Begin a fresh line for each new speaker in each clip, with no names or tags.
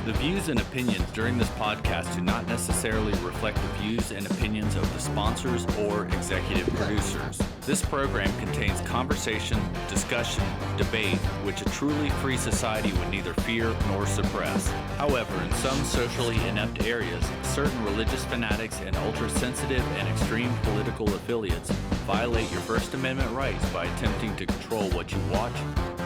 The views and opinions during this podcast do not necessarily reflect the views and opinions of the sponsors or executive producers. This program contains conversation, discussion, debate, which a truly free society would neither fear nor suppress. However, in some socially inept areas, certain religious fanatics and ultra-sensitive and extreme political affiliates violate your First Amendment rights by attempting to control what you watch,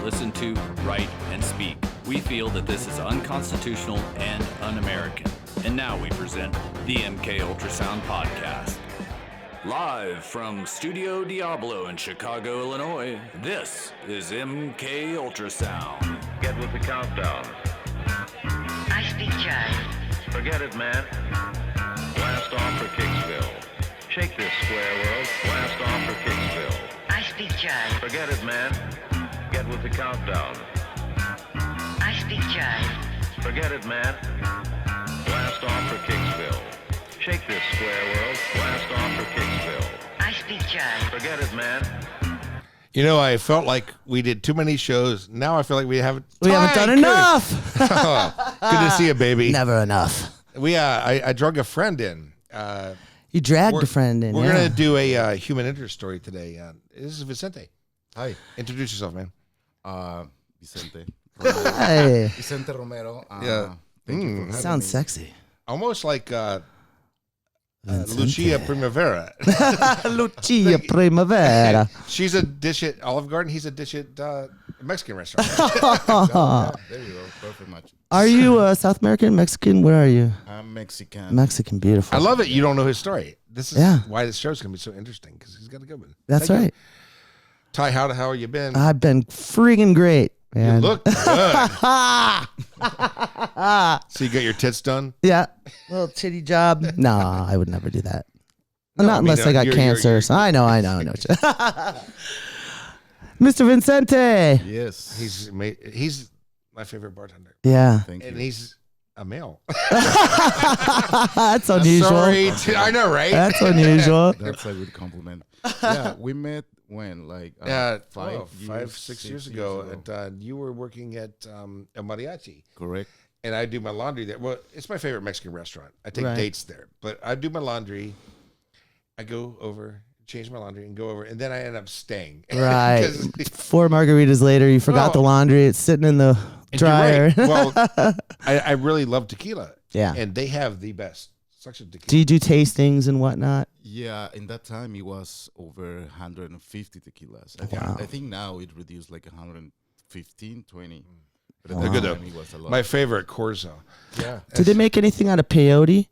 listen to, write, and speak. We feel that this is unconstitutional and un-American. And now we present the MKULTRASOUND podcast. Live from Studio Diablo in Chicago, Illinois, this is MKULTRASOUND.
Get with the countdown.
I speak jive.
Forget it, man. Blast off for Kicksville. Shake this square world. Blast off for Kicksville.
I speak jive.
Forget it, man. Get with the countdown.
I speak jive.
Forget it, man. Blast off for Kicksville. Shake this square world. Blast off for Kicksville.
I speak jive.
Forget it, man.
You know, I felt like we did too many shows. Now I feel like we haven't
done enough.
Good to see you, baby.
Never enough.
I drug a friend in.
You dragged a friend in.
We're going to do a human interest story today. This is Vicente.
Hi,
Introduce yourself, man.
Vicente.
Hey.
Vicente Romero.
Yeah.
Thank you for having
Sounds
me.
sexy.
Almost like Lucia Primavera.
Lucia Primavera.
She's a dish at Olive Garden. He's a dish at Mexican restaurant.
Yeah, there you go. Perfect match.
Are you South American, Mexican? Where are you?
I'm Mexican.
Mexican, beautiful.
I love it. You don't know his story. This is why this show's going to be so interesting, because he's got a good one.
That's
Thank you.
right.
Ty, how you been?
I've been freaking great, man.
You look good. So you got your tits done?
Yeah. Little titty job. Nah, I would never do that. Not
I mean,
unless I got cancer.
you're-
So I know. Mr. Vicente.
Yes.
He's my favorite bartender,
Yeah.
Thank you.
and he's a male.
That's unusual.
Sorry, I know, right?
That's unusual.
That's a good compliment. Yeah, we met when, like,
6 years ago. And you were working at El Mariachi,
Correct.
and I do my laundry there. Well, it's my favorite Mexican restaurant. I take
Right.
dates there, but I do my laundry. I go over, change my laundry, and go over, and then I end up staying.
Right.
'Cause-
4 margaritas later, you forgot the laundry. It's sitting in the
and you're
dryer.
right. Well, I really love tequila.
Yeah.
And they have the best suction tequila.
Do you do tastings and whatnot?
Yeah, in that time it was over 150 tequilas. I think now it reduced like 115, 20. But at
They're
that
good though.
time it was a lot.
My favorite, Corzo.
Yeah.
Did they make anything out of peyote?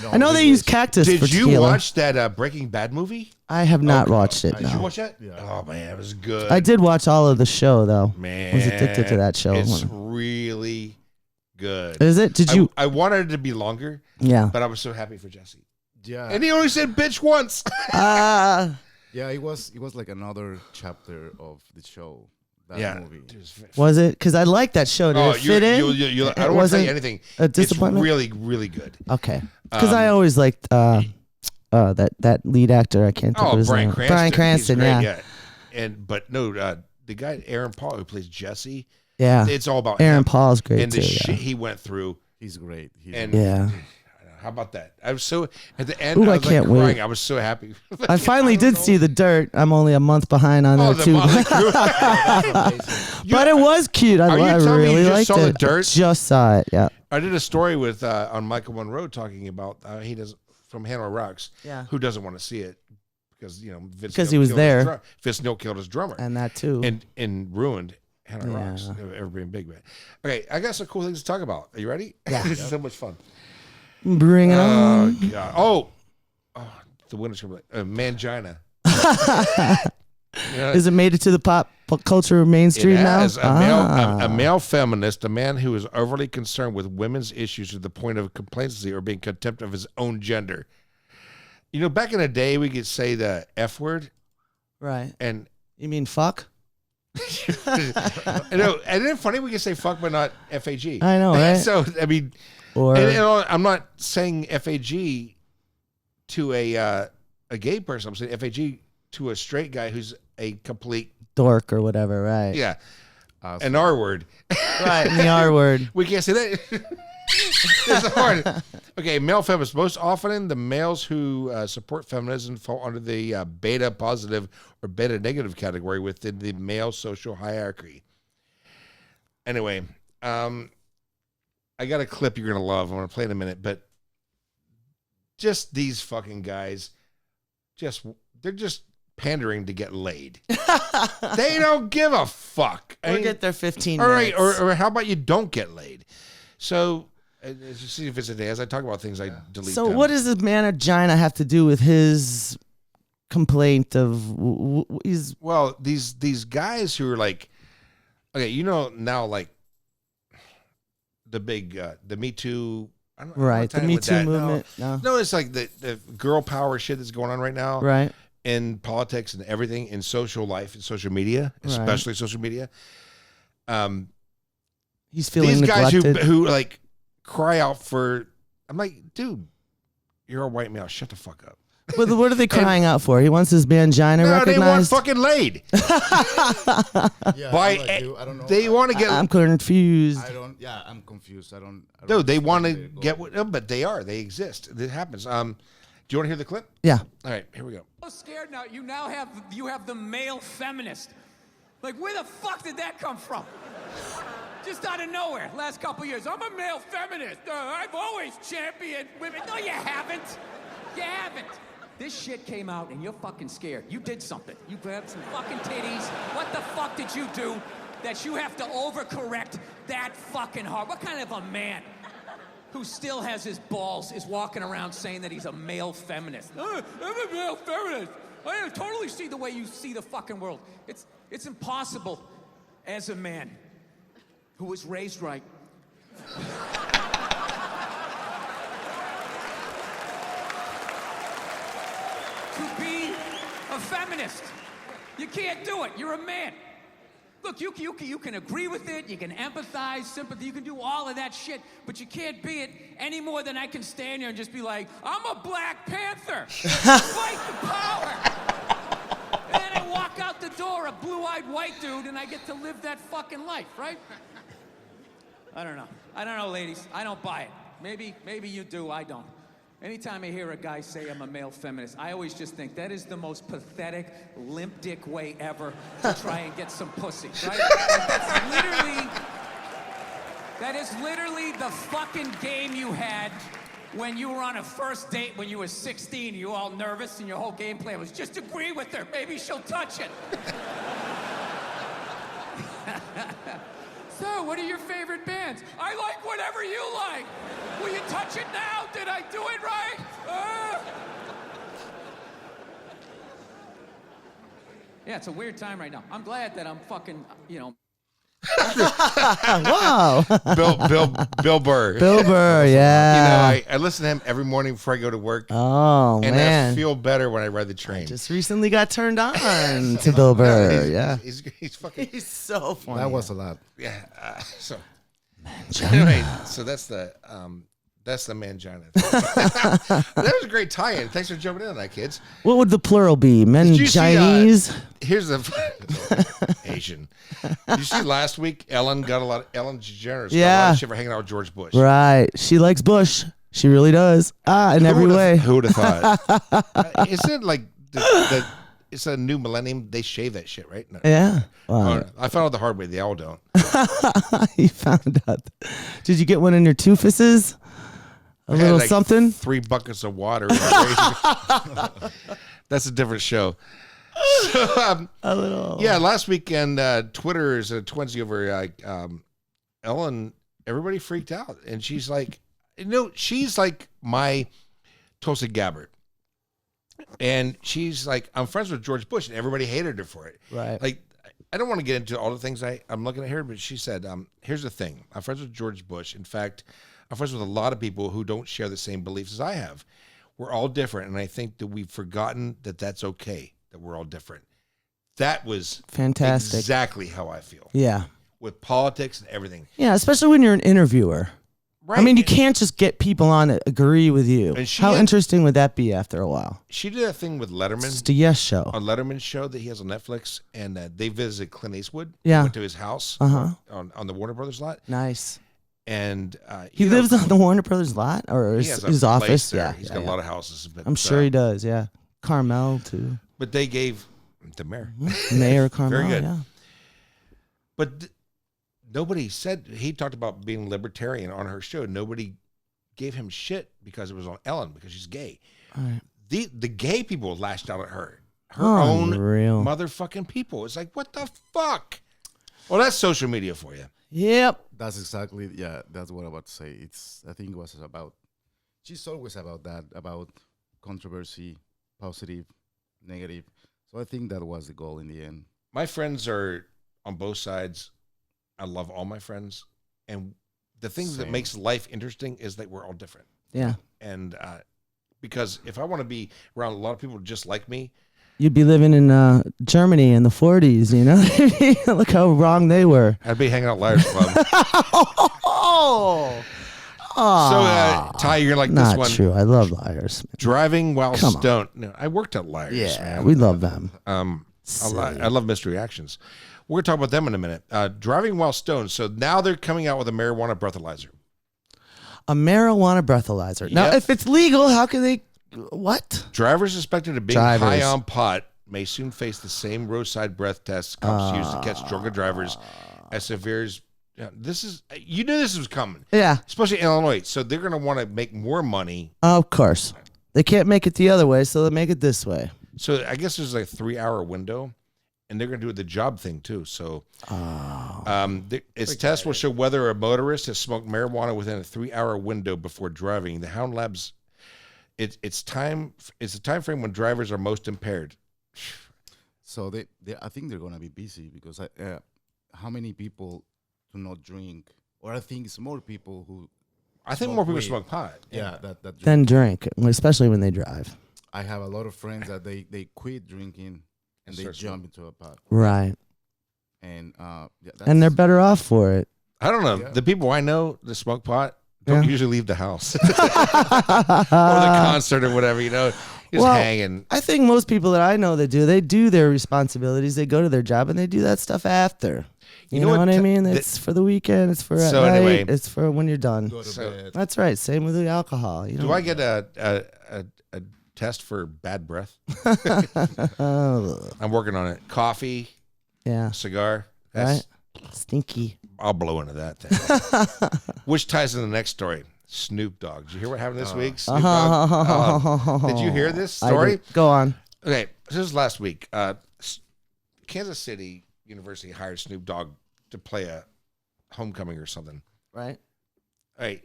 No,
I know they use cactus for
Did you
tequila.
watch that Breaking Bad movie?
I have not watched it.
Did you
No.
watch that?
Yeah.
Oh man, it was good.
I did watch all of the show though.
Man,
I was addicted to that show.
It's really good.
Is it? Did you?
I wanted it to be longer,
Yeah.
but I was so happy for Jesse.
Yeah.
And he only said bitch once.
Ah.
Yeah, it was like another chapter of the show. That
Yeah.
movie.
Was it? Because I like that show. Did
Oh,
it fit in?
I
It
don't want to tell
wasn't
you anything.
a disappointment?
It's really, really good.
Okay. Because I always liked that lead actor. I can't think of his
Brian
name.
Cranston.
Brian Cranston.
He's great,
Yeah.
But no, the guy Aaron Paul who plays Jesse.
Yeah.
It's all about
Aaron
him
Paul's great
and the
too.
shit
Yeah.
he went through.
He's great.
And
Yeah.
how about that? I was so at the end.
Ooh,
I
I
was
can't
like crying.
wait.
I was so happy.
I finally did see The Dirt. I'm only a month behind on that
the
too.
Motley Crue.
But it was cute. I
Are you telling me
really
you just
liked
saw The
it.
Dirt?
I just saw it. Yeah.
I did a story with on Michael Monroe talking about he does from Hanoi Rocks.
Yeah.
Who doesn't want to see it because Vince
Because
Neil
he was
killed
there.
his Vince Neil killed his drummer
And that too.
and ruined Hanoi
Yeah.
Rocks. Everybody big man. Okay, I got some cool things to talk about. Are you ready?
Yeah.
This is so much fun.
Bring it
Oh
on.
God. Oh, the winner's gonna be mangina.
Has it made it to the pop culture mainstream
It
now?
has. A male feminist, a man who is overly concerned with women's issues to the point of complacency or being contempt of his own gender. You know, back in the day, we could say the F word,
Right.
and
You mean fuck?
and then funny we can say fuck, but not FAG.
I know, right?
So I mean,
Or
and I'm not saying FAG to a gay person. I'm saying FAG to a straight guy who's a complete
dork or whatever, right?
yeah. An R word.
Right, and the R word.
We can't say that. It's hard. Okay, male feminists. Most often, the males who support feminism fall under the beta positive or beta negative category within the male social hierarchy. Anyway, I got a clip you're going to love. I'm going to play it in a minute, but just these fucking guys, they're just pandering to get laid. They don't give a fuck.
Or get their 15
all
minutes.
right, or how about you don't get laid? So, as you see if it's a day, as I talk about things, I delete
So
them.
what does the managina have to do with his complaint of he's
Well, these guys who are like, okay, you know now, like the big the Me Too, I'm not
right, the
tying
Me
with
Too
that.
movement?
No, it's like the girl power shit that's going on right now,
Right.
in politics and everything, in social life, in social media, especially social media.
He's feeling
These
neglected.
guys who like cry out for, I'm like, dude, you're a white male, shut the fuck up.
What are they crying out for? He wants his mangina
No,
recognized.
they want fucking laid.
Yeah,
By
I'm like you. I don't know.
they want to get.
I'm confused.
I'm confused. I don't
No, they want to
understand
get
where
what, no, but they are. They exist. It happens. Do you want to hear the clip?
Yeah.
All right, here we go.
So scared now. You have the male feminist. Like, where the fuck did that come from? Just out of nowhere. Last couple years, I'm a male feminist. I've always championed women. No, you haven't. You haven't. This shit came out and you're fucking scared. You did something. You grabbed some fucking titties. What the fuck did you do that you have to overcorrect that fucking hard? What kind of a man who still has his balls is walking around saying that he's a male feminist? I'm a male feminist. I totally see the way you see the fucking world. It's impossible as a man who was raised right. To be a feminist. You can't do it. You're a man. Look, you can agree with it, you can empathize, sympathy, you can do all of that shit, but you can't be it any more than I can stand here and just be like, I'm a Black Panther. Fight the power. And then I walk out the door, a blue-eyed white dude, and I get to live that fucking life, right? I don't know, ladies. I don't buy it. Maybe you do, I don't. Anytime I hear a guy say I'm a male feminist, I always just think that is the most pathetic, limp dick way ever to try and get some pussy, right? Like, that is literally the fucking game you had when you were on a first date when you were 16. You were all nervous and your whole game plan was just agree with her. Maybe she'll touch it. So, what are your favorite bands? I like whatever you like. Will you touch it now? Did I do it right? Yeah, it's a weird time right now. I'm glad that I'm fucking,
Wow.
Bill Burr.
Bill Burr, yeah.
You know, I listen to him every morning before I go to work.
Oh,
and
man.
I feel better when I ride the train.
Just recently got turned on to Bill Burr, yeah.
He's fucking.
He's so funny.
That was a lot.
Yeah. So anyway, so that's the mangina. That was a great tie-in. Thanks for jumping in on that, kids.
What would the plural be? Men
you see,
Chinese?
Here's the Asian. Did you see last week? Ellen DeGeneres got a lot of shit for hanging out with George Bush.
Right. She likes Bush. She really does. In every way.
Who would have thought? Isn't it like it's a new millennium? They shave that shit, right? No.
Yeah. Wow.
I found out the hard way. They all don't.
You found out. Did you get one in your toofuses? A little
like
something?
3 buckets of water. That's a different show. So,
A little.
yeah, last weekend, Twitter is a twinsy over Ellen. Everybody freaked out. And she's like, she's like my Tulsi Gabbard. And she's like, I'm friends with George Bush. And everybody hated her for it.
Right.
Like, I don't want to get into all the things I'm looking at here, but she said, here's the thing. I'm friends with George Bush. In fact, I'm friends with a lot of people who don't share the same beliefs as I have. We're all different, and I think that we've forgotten that that's okay, that we're all different. That was
fantastic.
Exactly how I feel.
Yeah.
With politics and everything.
Yeah, especially when you're an interviewer.
Right.
I mean, you can't just get people on that agree with you.
And she
How
had-
interesting would that be after a while?
She did that thing with Letterman.
It's just a yes show.
On Letterman's show that he has on Netflix, and they visited Clint Eastwood.
Yeah.
Went to his house
Uh-huh.
on the Warner Brothers lot.
Nice.
And
He lives on the Warner Brothers lot or
he has a
his
place
office.
there.
Yeah,
He's
yeah,
got
yeah.
a lot of houses. But,
I'm sure he does. Yeah, Carmel too.
But they gave the mayor.
Mayor Carmel.
Very good.
Yeah.
But nobody said, he talked about being libertarian on her show. Nobody gave him shit because it was on Ellen, because she's gay.
All right.
The gay people lashed out at her. Her own
Unreal.
motherfucking people. It's like, what the fuck? Well, that's social media for you.
Yep.
That's exactly, that's what I'm about to say. I think it was about, she's always about that, about controversy, positive, negative. So I think that was the goal in the end.
My friends are on both sides. I love all my friends. And the thing that
Same.
makes life interesting is that we're all different.
Yeah.
And because if I want to be around a lot of people just like me,
You'd be living in Germany in the 40s, you know? Look how wrong they were.
I'd be hanging out Liars Club.
Oh.
So, Ty, you're like
Not
this one.
true. I love liars.
Driving while
Come on.
stoned. No, I worked at Liars,
Yeah,
man.
we love them.
I love mystery actions. We're going to talk about them in a minute. Driving while stoned. So now they're coming out with a marijuana breathalyzer.
A marijuana breathalyzer. Now,
Yep.
if it's legal, how can they? What?
Drivers suspected of being
Drivers.
high on pot may soon face the same roadside breath tests cops use to catch drunken drivers as severe as. This is, you knew this was coming,
Yeah,
especially in Illinois. So they're going to want to make more money.
of course. They can't make it the other way, so they make it this way.
So I guess there's like a 3-hour window, and they're going to do the job thing too. So its test will show whether a motorist has smoked marijuana within a 3-hour window before driving. The Hound Labs, it's a time frame when drivers are most impaired.
So I think they're going to be busy because how many people do not drink? Or I think it's more people who.
I think
smoke
more people
weed.
smoke pot.
Yeah, that drink.
Then drink, especially when they drive.
I have a lot of friends that they quit drinking and they
Start
jump into a pot.
Right.
And
And they're better off for it.
I don't know.
Yeah.
The people I know that smoke pot don't
Yeah.
usually leave the house or the concert or whatever, just
Well,
hanging.
I think most people that I know that they do their responsibilities. They go to their job and they do that stuff after. You know what I mean? It's for the weekend. It's for at
So
night.
anyway-
It's for when you're done.
go to
So-
bed.
That's right. Same with the alcohol. You know.
Do I get a test for bad breath?
Oh,
I'm working on it. Coffee,
yeah.
cigar.
Right. Stinky.
I'll blow into that thing. Which ties into the next story. Snoop Dogg. Did you hear what happened this week? Snoop Dogg. Did you hear this
I
story?
did. Go on.
Okay, this was last week. Kansas City University hired Snoop Dogg to play a homecoming or something.
Right.
Hey,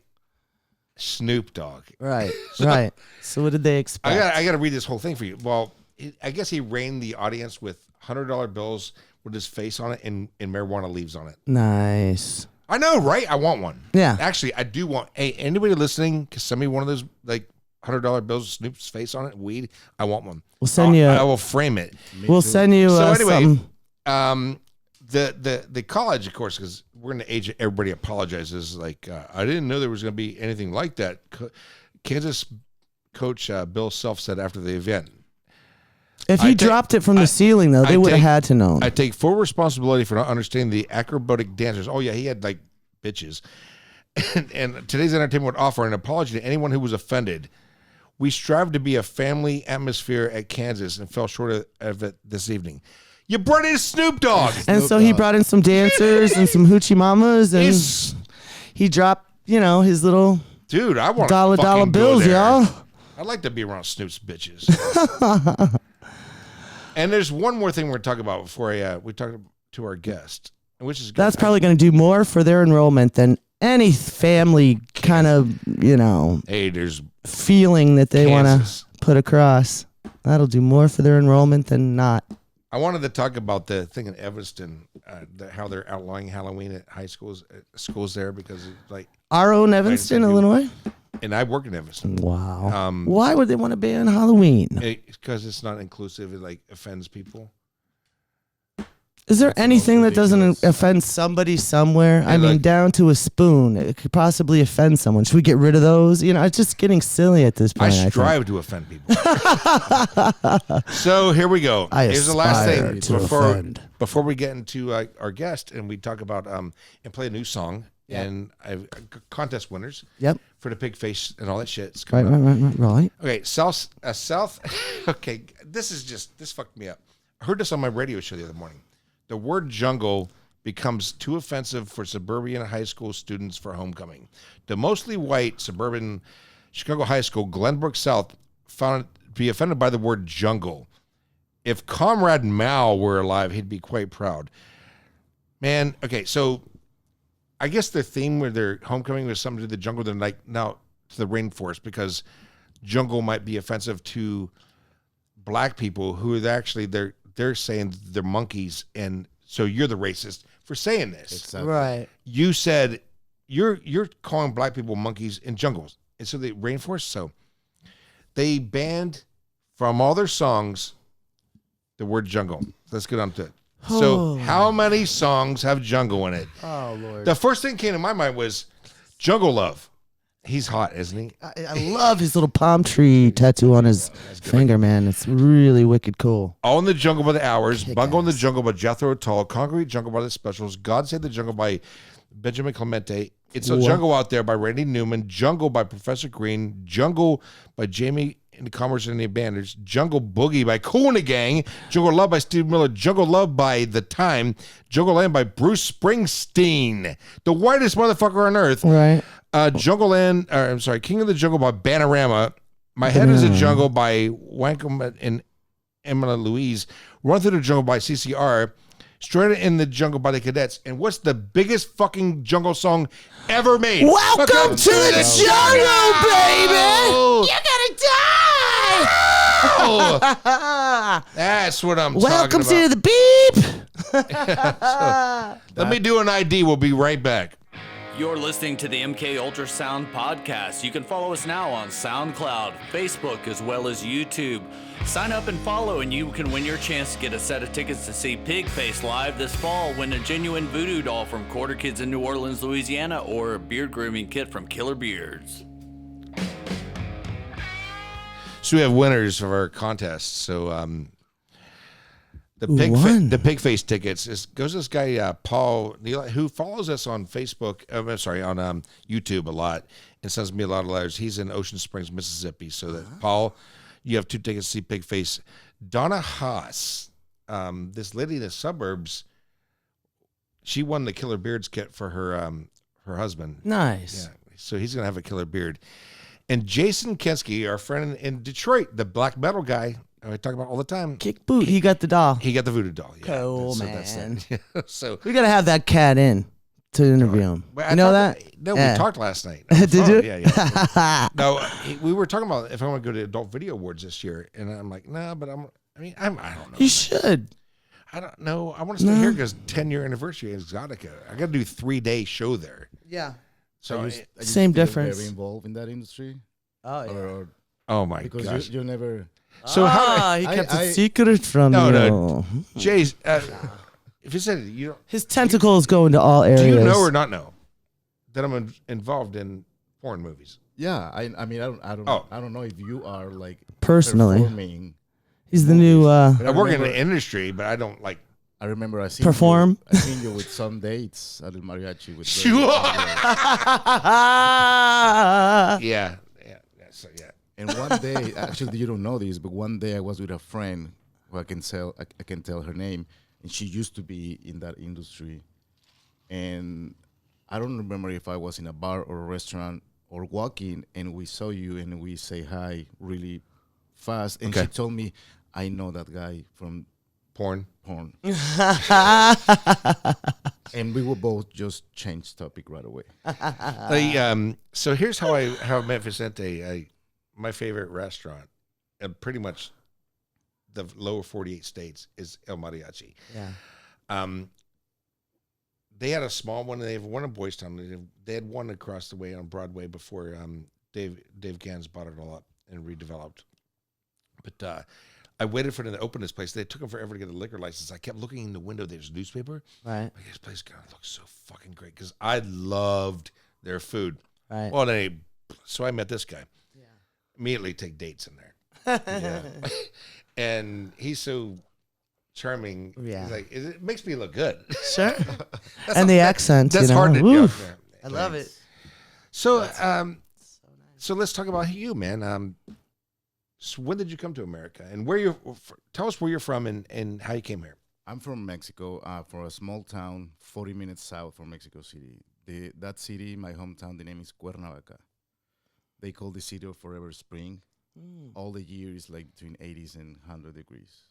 Snoop Dogg.
Right. Right. So what did they expect?
I got to read this whole thing for you. Well, I guess he reigned the audience with $100 bills with his face on it and marijuana leaves on it.
Nice.
I know, right? I want one.
Yeah.
Actually, I do want. Hey, anybody listening, can send me one of those like $100 bills with Snoop's face on it, weed. I want one.
We'll send you.
I will frame it.
We'll send you.
So anyway,
some.
the college, of course, because we're in the age everybody apologizes. Like I didn't know there was going to be anything like that. Kansas coach Bill Self said after the event,
If you dropped it from the ceiling, though, they would have had to know.
I take full responsibility for not understanding the acrobatic dancers. Oh yeah, he had like bitches. And today's entertainment would offer an apology to anyone who was offended. We strive to be a family atmosphere at Kansas and fell short of it this evening. You brought in Snoop Dogg.
And so he brought in some dancers and some hoochie mamas, and
He's-
he dropped, his little
Dude, I want
dollar bills, y'all.
I'd like to be around Snoop's bitches. And there's one more thing we're going to talk about before we talk to our guest, which is
That's probably going to do more for their enrollment than any family kind of,
hey, there's
feeling that they want
Kansas.
to put across. That'll do more for their enrollment than not.
I wanted to talk about the thing in Evanston, how they're outlawing Halloween at high schools, there because it's like,
Our own Evanston,
Right,
Illinois?
and I work in Evanston.
Wow. Why would they want to ban Halloween?
Because it's not inclusive. It like offends people.
Is there
That's the
anything
most
that doesn't
ridiculous.
offend somebody somewhere? I mean,
look.
down to a spoon, it could possibly offend someone. Should we get rid of those? You know, it's just getting silly at this
I
point. think.
strive to offend people. So here we go.
I
Here's the last
aspire
thing
to offend.
before we get into our guest and we talk about and play a new song and I've contest winners.
Yep.
For the pig face and all that shit. It's
Right,
coming up.
right.
Okay, South. Okay, this fucked me up. I heard this on my radio show the other morning. The word jungle becomes too offensive for suburban high school students for homecoming. The mostly white suburban Chicago high school, Glenbrook South, found it to be offended by the word jungle. If Comrade Mao were alive, he'd be quite proud. Man, okay, so I guess the theme where their homecoming was something to the jungle. They're like now to the rainforest because jungle might be offensive to black people who are actually they're saying they're monkeys, and so you're the racist for saying this.
Exactly.
Right.
You said you're calling black people monkeys in jungles, and so the rainforest. So they banned from all their songs the word jungle. Let's get on to it. So how many songs have jungle in it?
Oh, Lord.
The first thing that came to my mind was Jungle Love. He's hot, isn't he?
I love his little palm tree tattoo on his finger, man. It's really wicked cool.
All in the Jungle by the Hours, Bungle in the Jungle by Jethro Tull, Concrete Jungle by the Specials, God Save the Jungle by Benjamin Clemente, It's a Jungle Out There by Randy Newman, Jungle by Professor Green, Jungle by Jamie and the Commerce and the Abandoners, Jungle Boogie by Kool and the Gang, Jungle Love by Steve Miller, Jungle Love by The Time, Jungle Land by Bruce Springsteen, the whitest motherfucker on earth.
Right.
Jungle Land, King of the Jungle by Bananarama, My Head is a Jungle by Wankum and Emma Louise, Run Through the Jungle by CCR, Straight in the Jungle by the Cadets, and what's the biggest fucking jungle song ever made?
Welcome to the jungle, baby! You gotta die!
That's what I'm
Welcome
talking about.
to the beep!
Let me do an ID. We'll be right back.
You're listening to the MKULTRASOUND podcast. You can follow us now on SoundCloud, Facebook, as well as YouTube. Sign up and follow, and you can win your chance to get a set of tickets to see Pigface live this fall. Win a genuine voodoo doll from Quarter Kids in New Orleans, Louisiana, or a beard grooming kit from Killer Beards.
So we have winners of our contest. So the Pigface tickets goes to this guy Paul Neal, who follows us on Facebook. On YouTube a lot and sends me a lot of letters. He's in Ocean Springs, Mississippi. So that Paul, you have 2 tickets to see Pigface. Donna Haas, this lady in the suburbs, she won the Killer Beards kit for her husband.
Nice.
Yeah, so he's gonna have a killer beard. And Jason Kensky, our friend in Detroit, the black metal guy I talk about all the time.
Kick boot. He got the doll.
He got the voodoo doll. Yeah,
Cool,
that's
man.
that. So
We gotta have that cat in to interview him.
I
You know
thought
that?
No,
Yeah.
we talked last night. on the
Did
phone.
you?
Yeah. No, we were talking about if I want to go to Adult Video Awards this year, and I'm like, no, but I don't know.
You should.
I don't know. I want to stay here because 10-year anniversary of Exotica. I got to do a 3-day show there.
Yeah.
So,
Are you
Same
still
difference.
Very involved in that industry,
Oh yeah.
or
oh my
because
gosh.
you never.
So how?
he kept
I-
a secret from
No,
you.
no. Jay's, if you said you don't,
His tentacles go into all areas.
do you know or not know that I'm involved in porn movies?
Yeah, I mean I don't know if you are like
Personally.
performing.
He's the new.
But
I work in
remember-
the industry, but I don't like.
I remember I seen
Perform?
I seen you with some dates at the mariachi with.
Yeah. So yeah.
And one day, actually, you don't know this, but one day I was with a friend who I can tell her name, and she used to be in that industry. And I don't remember if I was in a bar or a restaurant or walking, and we saw you, and we say hi really fast, and
Okay.
she told me, "I know that guy from
Porn.
porn." And we will both just change topic right away.
So here's how I met Vicente. My favorite restaurant, and pretty much the lower 48 states, is El Mariachi.
Yeah.
They had a small one. They have one in Boys Town. They had one across the way on Broadway before Dave Gans bought it all up and redeveloped. But I waited for them to open this place. They took them forever to get a liquor license. I kept looking in the window. There's a newspaper.
Right.
Like, this place God looks so fucking great because I loved their food.
Right.
Well, so I met this guy. Yeah. Immediately take dates in there. Yeah. And he's so charming.
Yeah.
He's like, it makes me look good.
Sure. And the accent.
That's
you know?
hard to do.
Woo.
Yeah.
I love it.
So, so let's talk about you, man. So when did you come to America, and tell us where you're from and how you came here.
I'm from Mexico, from a small town 40 minutes south from Mexico City. That city, my hometown, the name is Cuernavaca. They call the city of forever spring. All the year is like between 80s and 100 degrees.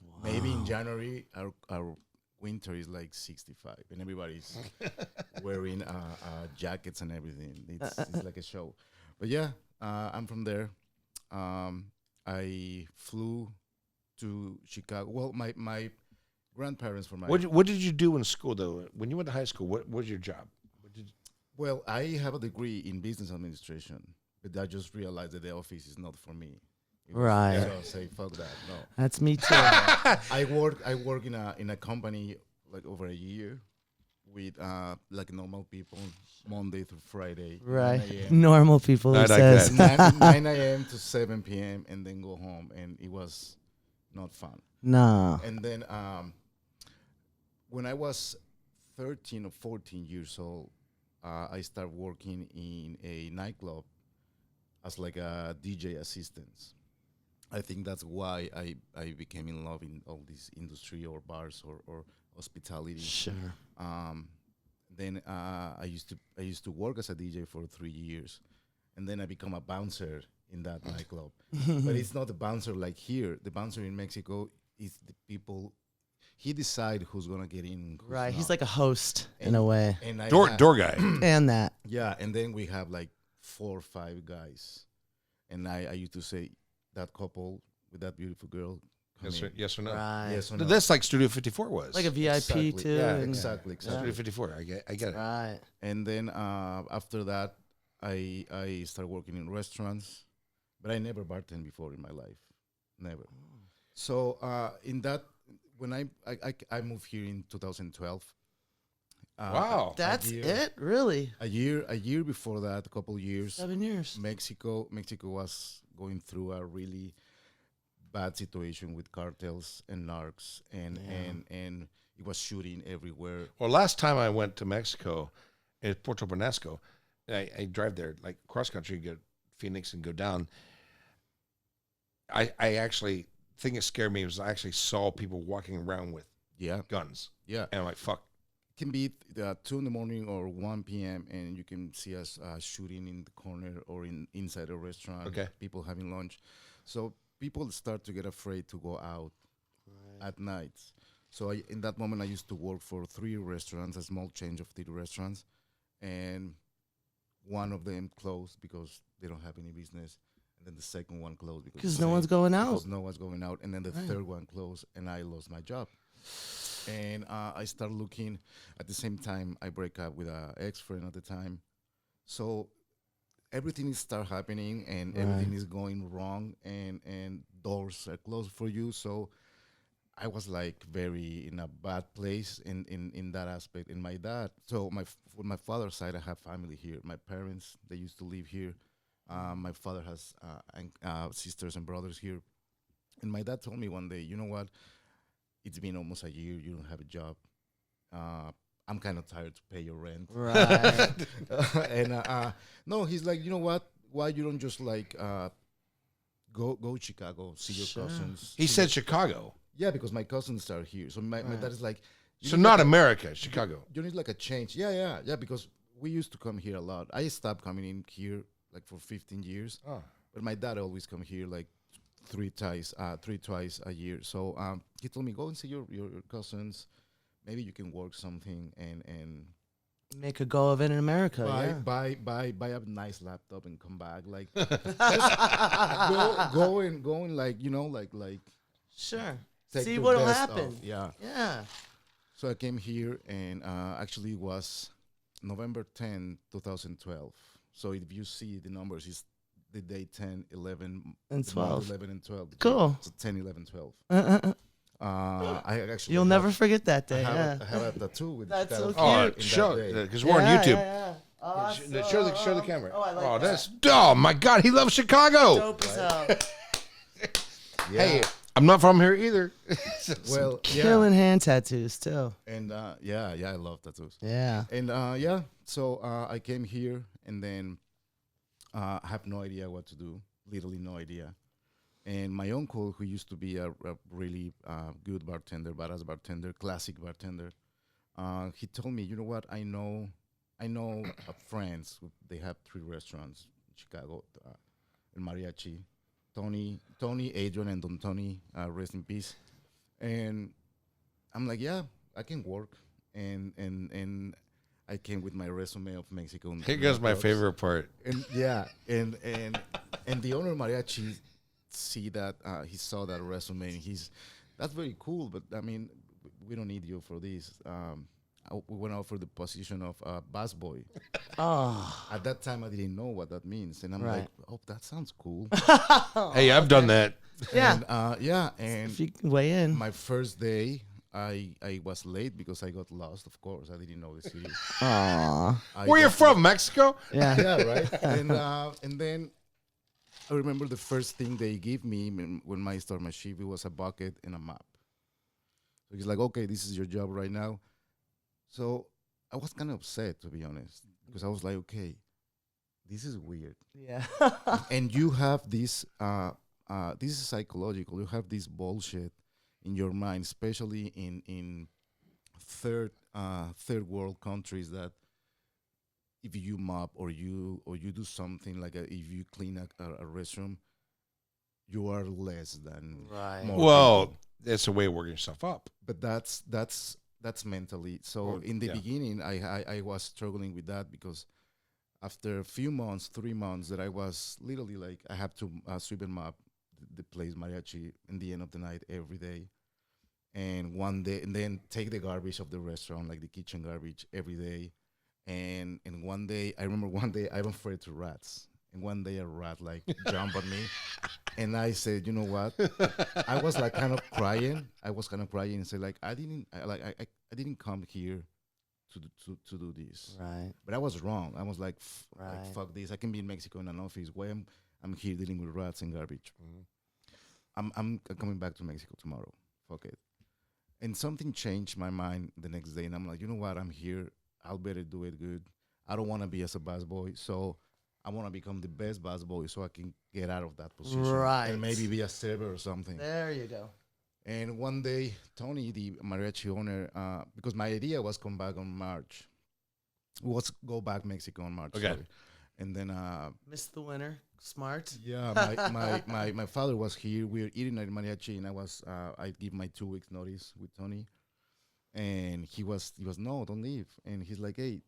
Wow. Maybe in January, our winter is like 65, and everybody's wearing jackets and everything. It's like a show. But yeah, I'm from there. I flew to Chicago. Well, my grandparents from my...
What did you do in school, though? When you went to high school, what was your job?
Well, I have a degree in business administration, but I just realized that the office is not for me.
Right.
So I say, fuck that, no.
That's me too.
I work in a company like over a year with like normal people, Monday through Friday.
Right.
9 a.m.
Normal people, he says.
9 a.m. to 7 p.m. and then go home, and it was not fun.
No.
And then when I was 13 or 14 years old, I started working in a nightclub as like a DJ assistant. I think that's why I became in love in all this industry or bars or hospitality.
Sure.
Then I used to work as a DJ for 3 years, and then I become a bouncer in that nightclub. But it's not the bouncer like here. The bouncer in Mexico is the people. He decide who's gonna get in.
Right.
Not.
He's like a host in a way.
And
Door guy.
And that.
Yeah, and then we have like 4 or 5 guys, and I used to say that couple with that beautiful girl.
Yes or no?
Right.
Yes or no?
That's like Studio 54 was.
Like a VIP
Exactly.
too.
Yeah,
and-
exactly.
Studio 54. I get it.
Right.
And then after that, I started working in restaurants, but I never bartended before in my life, never. So in that, when I moved here in 2012.
Wow.
That's it? Really?
A year before that, a couple years.
7 years.
Mexico was going through a really bad situation with cartels and narcs, and it was shooting everywhere.
Well, last time I went to Mexico, at Puerto Penasco, I drive there like cross country, go Phoenix and go down. I actually thing that scared me was I actually saw people walking around with guns.
Yeah,
and I'm like, fuck.
Can be 2 a.m. or 1 p.m. and you can see us shooting in the corner or inside a restaurant.
Okay.
People having lunch, so people start to get afraid to go out at night. So in that moment, I used to work for 3 restaurants, a small chain of 3 restaurants, and one of them closed because they don't have any business, and then the second one closed because
no one's going out.
Because no one's going out, and then the third one closed, and I lost my job. And I started looking. At the same time, I break up with an ex-friend at the time. So everything is start happening, and everything is going wrong, and doors are closed for you. So I was like very in a bad place in that aspect. And my dad, so for my father's side, I have family here. My parents, they used to live here. My father has sisters and brothers here. And my dad told me one day, you know what? It's been almost a year. You don't have a job. I'm kind of tired to pay your rent.
Right.
And no, he's like, you know what? Why you don't just like go Chicago, see your cousins?
He said Chicago.
Yeah, because my cousins are here. So my dad is like,
So not America, Chicago.
You need like a change. Yeah. Because we used to come here a lot. I stopped coming in here like for 15 years.
Oh.
But my dad always come here like twice a year. So he told me, go and see your cousins. Maybe you can work something and
make a go of it in America.
Buy a nice laptop and come back. Like go and like like
sure.
take
See
the
what'll
best
happen.
of- Yeah. So I came here and actually it was November 10, 2012. So if you see the numbers, it's the day 10, 11,
And
the month
12.
11 and 12.
Cool.
So 10, 11, 12.
Uh-uh.
I actually
You'll never forget that day.
I have a tattoo with
That's
Chicago
so
Fire
cute.
in that
show
day.
because we're on YouTube.
Yeah. Awesome.
Show the camera.
Oh, I like that.
That's my God, he loves Chicago.
Dope as hell.
Yeah.
Hey, I'm not from here either.
Well, yeah.
Killing hand tattoos too.
And yeah, I love tattoos.
Yeah.
And so I came here and then I have no idea what to do, literally no idea. And my uncle, who used to be a really good bartender, badass bartender, classic bartender, he told me, you know what, I know friends, they have 3 restaurants in Chicago, in Mariachi, Tony, Adrian, and Don Tony, rest in peace. And I'm like, yeah, I can work. And I came with my resume of Mexico.
Here goes my favorite part.
And yeah, and the owner of Mariachi he saw that resume and that's very cool, but I mean, we don't need you for this. We went out for the position of bus boy.
Oh.
At that time, I didn't know what that means, and I'm
Right.
like, oh, that sounds cool.
Hey, I've done that.
Yeah.
And, and
If you can weigh in.
my first day, I was late because I got lost. Of course, I didn't know the city.
Aww.
Where you from, Mexico?
Yeah.
Yeah, right. And then I remember the first thing they gave me when I started my shift, it was a bucket and a map. So he's like, okay, this is your job right now. So I was kind of upset, to be honest, because I was like, okay, this is weird.
Yeah.
And you have this is psychological. You have this bullshit in your mind, especially in third world countries, that if you mop or you do something like if you clean a restroom, you are less than
Right.
more
Well,
people.
that's a way of working yourself up.
But that's mentally. So in the beginning, I was struggling with that because after a few months, 3 months, that I was literally like, I have to sweep and mop the place Mariachi in the end of the night every day. And one day, and then take the garbage of the restaurant, like the kitchen garbage, every day. And one day, I remember one day I'm afraid to rats. And one day a rat like jumped on me. And I said, you know what? I was like kind of crying. I was kind of crying and said like, I didn't come here to do this.
Right.
But I was wrong. I was like, like
Right.
fuck this. I can be in Mexico in an office. Why I'm here dealing with rats and garbage. I'm coming back to Mexico tomorrow. Fuck it. And something changed my mind the next day. And I'm like, you know what? I'm here. I'll better do it good. I don't want to be as a bus boy. So I want to become the best bus boy so I can get out of that position.
Right.
And maybe be a server or something.
There you go.
And one day, Tony, the mariachi owner, because my idea was come back on March. Was go back Mexico on March.
Okay.
Sorry. And then
Missed the winter. Smart.
yeah, my father was here. We were eating at mariachi, and I give my 2 weeks notice with Tony, and he was no, don't leave. And he's like, hey,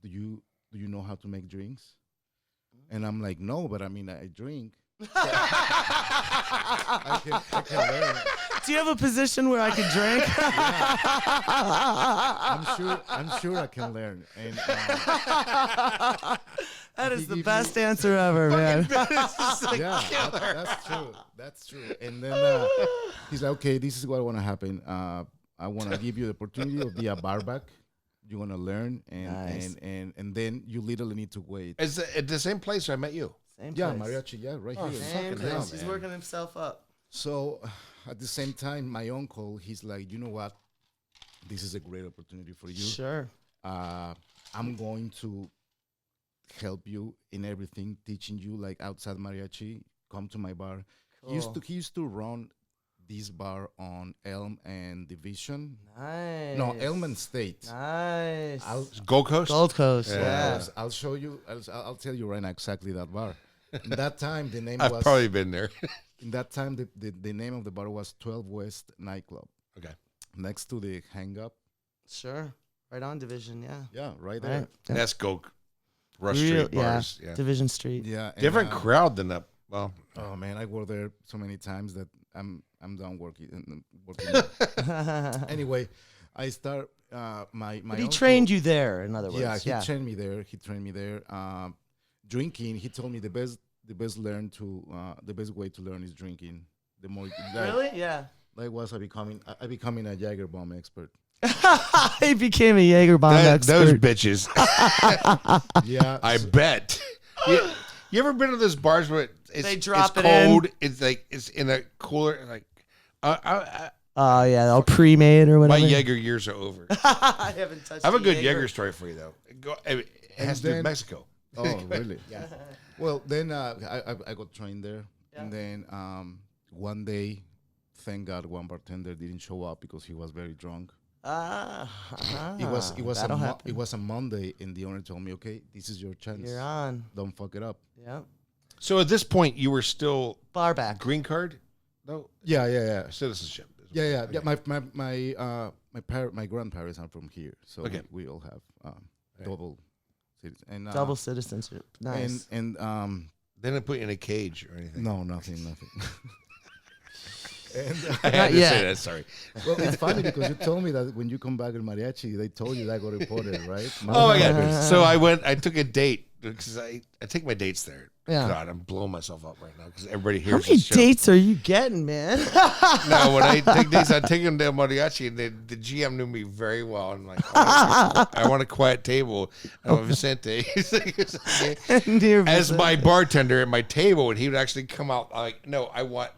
do you know how to make drinks? And I'm like, no, but I mean I drink. I can learn.
Do you have a position where I could drink?
I'm sure I can learn. And
That
He
is the
give
best answer ever, man.
yeah, that's true. And then he's like, okay, this is what want to happen. I want to give you the opportunity of be a barback. You want to learn,
Nice.
and then you literally need to wait.
Is it at the same place where I met you?
Same
Yeah,
place.
mariachi, yeah, right
Oh,
here.
Same
Fucking hell,
place. He's
man.
working himself up.
So at the same time, my uncle, he's like, you know what? This is a great opportunity for you.
Sure.
I'm going to help you in everything, teaching you like outside mariachi. Come to my bar. He used to run this bar on Elm and Division.
Nice.
No, Elm and State.
Nice.
Gold Coast?
Gold Coast.
Yeah.
Yeah.
I'll show you. I'll tell you right now exactly that bar. In that time, the name
I've
was.
probably been there.
In that time, the name of the bar was 12 West Nightclub,
Okay.
next to the Hang Up.
Sure. Right on Division. Yeah.
Yeah, right there.
Right.
That's Gold Rush
Real-
Street bars. Yeah.
Division Street.
Yeah. and,
Different crowd than that. Well,
Oh man, I worked there so many times that I'm done working. Anyway, I start my.
But he
uncle-
trained you there, in other words.
Yeah, he trained me there. Drinking, he told me the best the best way to learn is drinking. The more
Really? Yeah.
likewise, I becoming a Jager bomb expert.
He became a Jaeger bomb expert.
Those bitches.
Yeah,
I bet. You ever been to those bars where
They drop
it's
it in?
cold? It's like it's in a cooler. And like,
Oh yeah, all pre-made or
my
whatever.
Jaeger years are over.
I haven't touched.
I have a
the
good Jaeger story for you though. It has to do with
then-
Mexico.
Oh, really? Yeah. Well, then I got trained there, and then one day, thank God, one bartender didn't show up because he was very drunk. It was a Monday, and the owner told me, "Okay, this is your chance.
You're on.
Don't fuck it up."
Yep.
So at this point, you were still
Bar back.
green card? No,
Yeah.
citizenship.
Yeah. My grandparents are from here, so
Okay.
we all have double citizen and
Double citizenship. Nice.
and
They didn't put you in a cage or anything.
no, nothing. And
I had
Not
to
yet.
say that. Sorry.
well, it's funny because you told me that when you come back in mariachi, they told you that got reported, right?
Oh my god! So I took a date because I take my dates there.
Yeah.
God, I'm blowing myself up right now because everybody
How
hears
many
this show.
dates are you getting, man?
No, when I take dates, I take them to mariachi, and the GM knew me very well. I'm like, I want a quiet table. I want Vicente. He's like,
Dear
as
Vicente.
my bartender at my table, and he would actually come out like, no,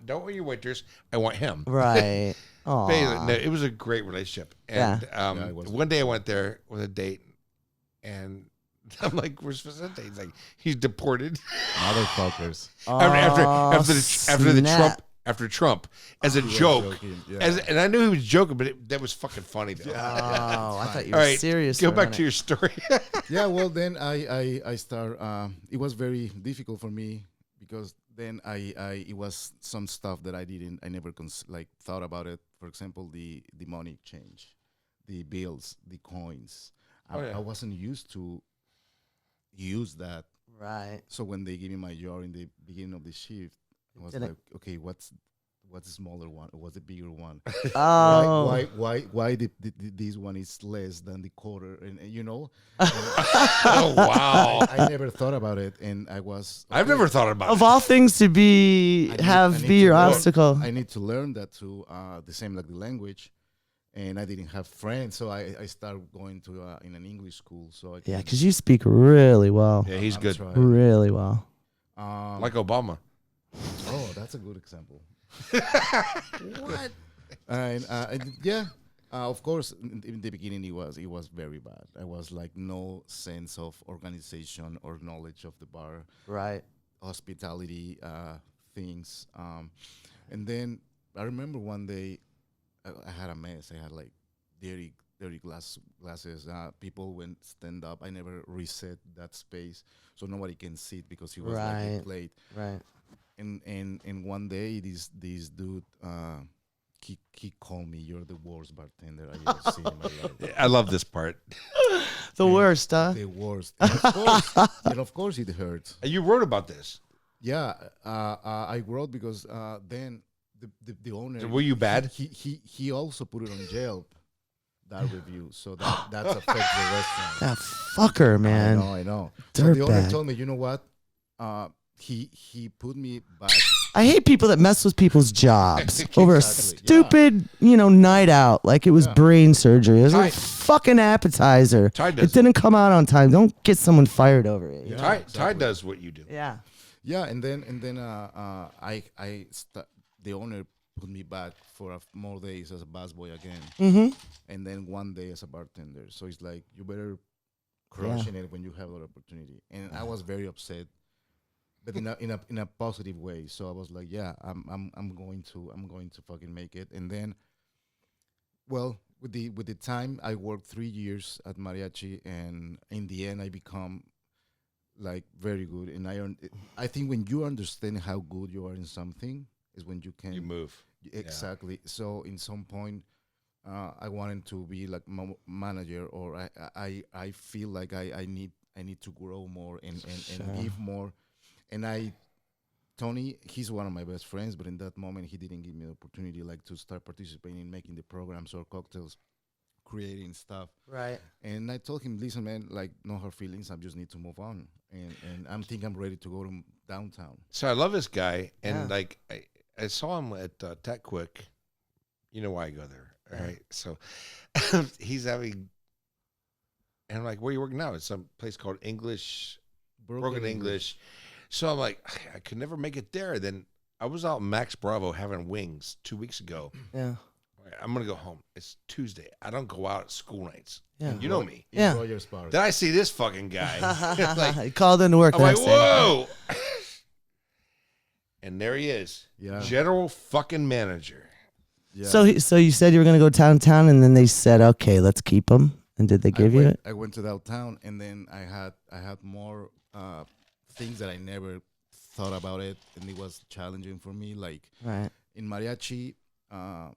don't want your waiters. I want him.
Right. Oh.
No, it was a great relationship. And
Yeah, it was.
one day I went there with a date, and I'm like, "Where's Vicente?" He's like, "He's deported."
Motherfuckers.
After Trump, as a
was
joke,
joking, yeah.
and I knew he was joking, but that was fucking funny though.
Oh, I thought you
All
were
right,
serious.
go
for a
back
minute.
to your story.
Yeah, well, then I start. It was very difficult for me because then it was some stuff that I never thought about it. For example, the money exchange, the bills, the coins. I wasn't used to use that.
Right.
So when they gave me my jar in the beginning of the shift, I was
Didn't-
like, okay, what's the smaller one or what's the bigger one?
Oh.
Why this one is less than the quarter? And you know,
Oh wow!
I never thought about it, and
I've never thought about
Of
it.
all things to be
I need
be
to
your
learn.
obstacle.
I need to learn that too. The same like the language, and I didn't have friends, so I started going to in an English school. So I
Yeah,
could,
because you speak really well.
Yeah, he's
I'm
good,
trying.
Really well.
like Obama.
Oh, that's a good example. What? And yeah, of course, in the beginning it was very bad. I was like no sense of organization or knowledge of the bar,
Right.
hospitality things. And then I remember one day I had a mess. I had like dirty glasses. People went stand up. I never reset that space, so nobody can see it because he was like
Right.
a plate.
Right.
And one day this dude he called me, "You're the worst bartender I ever seen in my life."
I love this part.
The worst, huh?
The worst. And of course it hurts.
You wrote about this.
Yeah, I wrote because then the owner.
So were you bad?
He also put it on Yelp, that review, so that's affects the restaurant.
That fucker, man.
I know. So the owner
Dirtbag.
told me, you know what? He put me back.
I hate people that mess with people's jobs over a
Exactly,
stupid, night out. Like it was brain surgery. It was a
Ty-
fucking appetizer.
Ty does
It didn't come out on time. Don't get someone fired over it.
Yeah,
Ty
exactly.
does what you do.
Yeah.
Yeah, and then the owner put me back for more days as a busboy again, and then one day as a bartender. So it's like you better crushing it when you have that opportunity. And I was very upset, but in a positive way. So I was like, yeah, I'm going to fucking make it. And then, well, with the time, I worked 3 years at mariachi, and in the end, I become like very good. And I think when you understand how good you are in something is when you can
You move.
exactly. So in some point, I wanted to be like manager, or I feel like I need to grow more and give more. And Tony, he's one of my best friends, but in that moment he didn't give me the opportunity like to start participating in making the programs or cocktails creating stuff.
Right.
And I told him, listen, man, like, no hard feelings. I just need to move on. And I'm ready to go to downtown.
So I love this guy, and like I saw him at Tech Quick. You know why I go there, all right? So he's having, and I'm like, where are you working now? It's some place called Broken English. So I'm like, I could never make it there. Then I was out in Max Bravo having wings 2 weeks ago.
Yeah.
All right, I'm gonna go home. It's Tuesday. I don't go out at school nights.
Yeah.
You know me.
Yeah.
Enjoy your spark.
Then I see this fucking guy. Like,
He called into work
I'm
the
like,
next day.
whoa. And there he is.
Yeah.
General fucking manager.
Yeah.
So you said you were gonna go downtown, and then they said, okay, let's keep him. And did they give you it?
I went to downtown, and then I had more things that I never thought about it, and it was challenging for me. Like
Right.
in mariachi, I